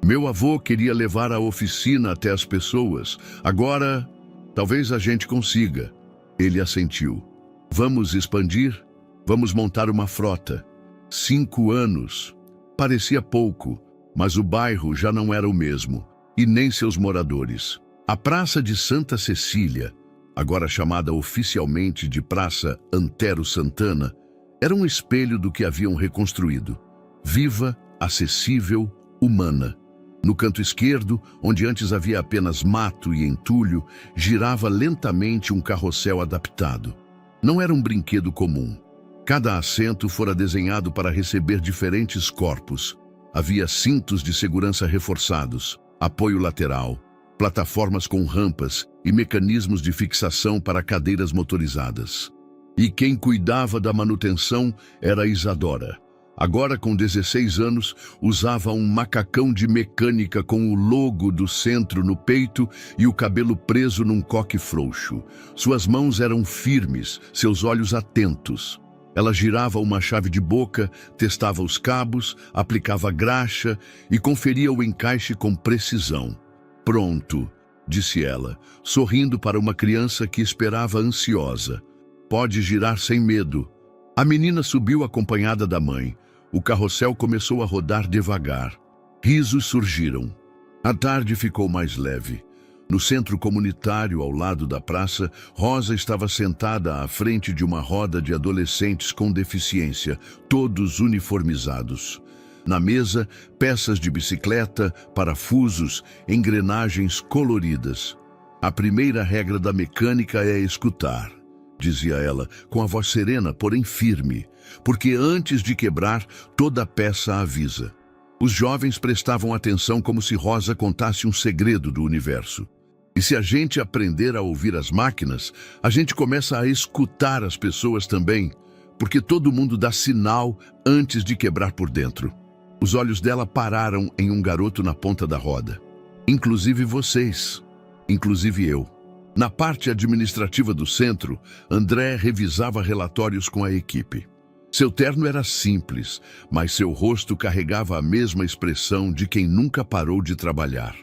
Meu avô queria levar a oficina até as pessoas. Agora, talvez a gente consiga. Ele assentiu. Vamos expandir? Vamos montar uma frota. 5 anos. Parecia pouco, mas o bairro já não era o mesmo, e nem seus moradores. A Praça de Santa Cecília, agora chamada oficialmente de Praça Antero Santana, era um espelho do que haviam reconstruído. Viva, acessível, humana. No canto esquerdo, onde antes havia apenas mato e entulho, girava lentamente um carrossel adaptado. Não era um brinquedo comum. Cada assento fora desenhado para receber diferentes corpos. Havia cintos de segurança reforçados, apoio lateral, plataformas com rampas e mecanismos de fixação para cadeiras motorizadas. E quem cuidava da manutenção era Isadora. Agora, com 16 anos, usava um macacão de mecânica com o logo do centro no peito e o cabelo preso num coque frouxo. Suas mãos eram firmes, seus olhos atentos. Ela girava uma chave de boca, testava os cabos, aplicava graxa e conferia o encaixe com precisão. Pronto, disse ela, sorrindo para uma criança que esperava ansiosa. Pode girar sem medo. A menina subiu acompanhada da mãe. O carrossel começou a rodar devagar. Risos surgiram. A tarde ficou mais leve. No centro comunitário, ao lado da praça, Rosa estava sentada à frente de uma roda de adolescentes com deficiência, todos uniformizados. Na mesa, peças de bicicleta, parafusos, engrenagens coloridas. A primeira regra da mecânica é escutar, dizia ela, com a voz serena, porém firme, porque antes de quebrar, toda peça avisa. Os jovens prestavam atenção como se Rosa contasse um segredo do universo. E se a gente aprender a ouvir as máquinas, a gente começa a escutar as pessoas também, porque todo mundo dá sinal antes de quebrar por dentro. Os olhos dela pararam em um garoto na ponta da roda. Inclusive vocês, inclusive eu. Na parte administrativa do centro, André revisava relatórios com a equipe. Seu terno era simples, mas seu rosto carregava a mesma expressão de quem nunca parou de trabalhar.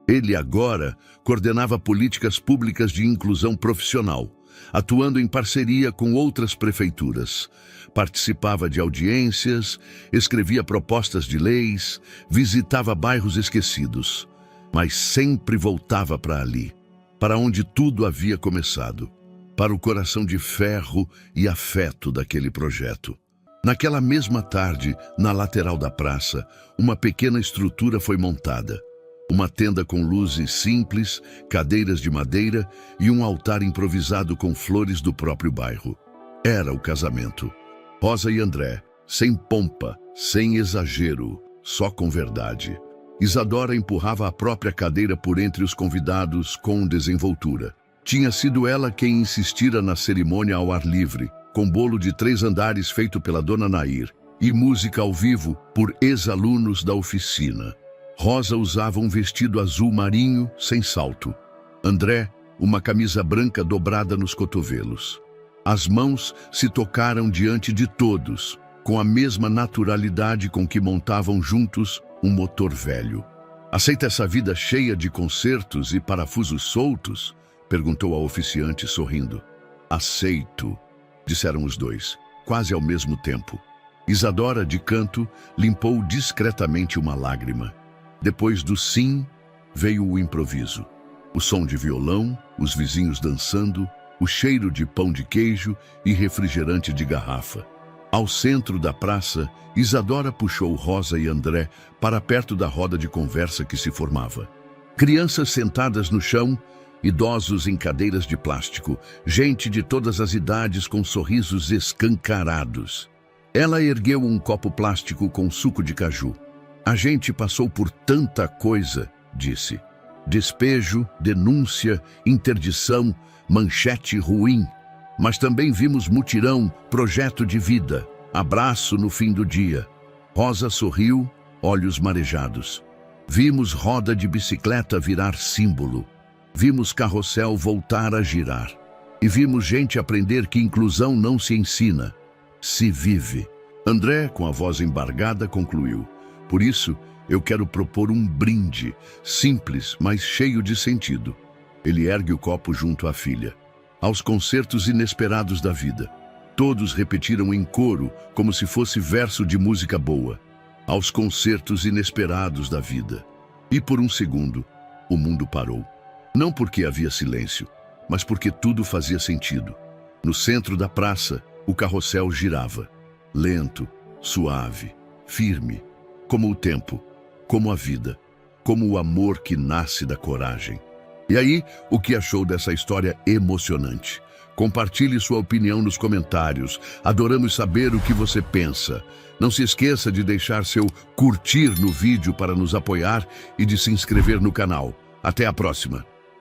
Ele agora coordenava políticas públicas de inclusão profissional, atuando em parceria com outras prefeituras. Participava de audiências, escrevia propostas de leis, visitava bairros esquecidos, mas sempre voltava para ali, para onde tudo havia começado, para o coração de ferro e afeto daquele projeto. Naquela mesma tarde, na lateral da praça, uma pequena estrutura foi montada. Uma tenda com luzes simples, cadeiras de madeira e um altar improvisado com flores do próprio bairro. Era o casamento. Rosa e André, sem pompa, sem exagero, só com verdade. Isadora empurrava a própria cadeira por entre os convidados com desenvoltura. Tinha sido ela quem insistira na cerimônia ao ar livre, com bolo de 3 andares feito pela dona Nair e música ao vivo por ex-alunos da oficina. Rosa usava um vestido azul marinho, sem salto. André, uma camisa branca dobrada nos cotovelos. As mãos se tocaram diante de todos, com a mesma naturalidade com que montavam juntos um motor velho. Aceita essa vida cheia de concertos e parafusos soltos? Perguntou a oficiante, sorrindo. Aceito, disseram os dois, quase ao mesmo tempo. Isadora, de canto, limpou discretamente uma lágrima. Depois do sim, veio o improviso. O som de violão, os vizinhos dançando, o cheiro de pão de queijo e refrigerante de garrafa. Ao centro da praça, Isadora puxou Rosa e André para perto da roda de conversa que se formava. Crianças sentadas no chão, idosos em cadeiras de plástico, gente de todas as idades com sorrisos escancarados. Ela ergueu um copo plástico com suco de caju. A gente passou por tanta coisa, disse. Despejo, denúncia, interdição, manchete ruim. Mas também vimos mutirão, projeto de vida, abraço no fim do dia. Rosa sorriu, olhos marejados. Vimos roda de bicicleta virar símbolo. Vimos carrossel voltar a girar. E vimos gente aprender que inclusão não se ensina, se vive. André, com a voz embargada, concluiu. Por isso, eu quero propor um brinde, simples, mas cheio de sentido. Ele ergue o copo junto à filha. Aos concertos inesperados da vida. Todos repetiram em coro, como se fosse verso de música boa. Aos concertos inesperados da vida. E por um segundo, o mundo parou. Não porque havia silêncio, mas porque tudo fazia sentido. No centro da praça, o carrossel girava. Lento, suave, firme. Como o tempo, como a vida, como o amor que nasce da coragem. E aí, o que achou dessa história emocionante? Compartilhe sua opinião nos comentários. Adoramos saber o que você pensa. Não se esqueça de deixar seu curtir no vídeo para nos apoiar e de se inscrever no canal. Até a próxima!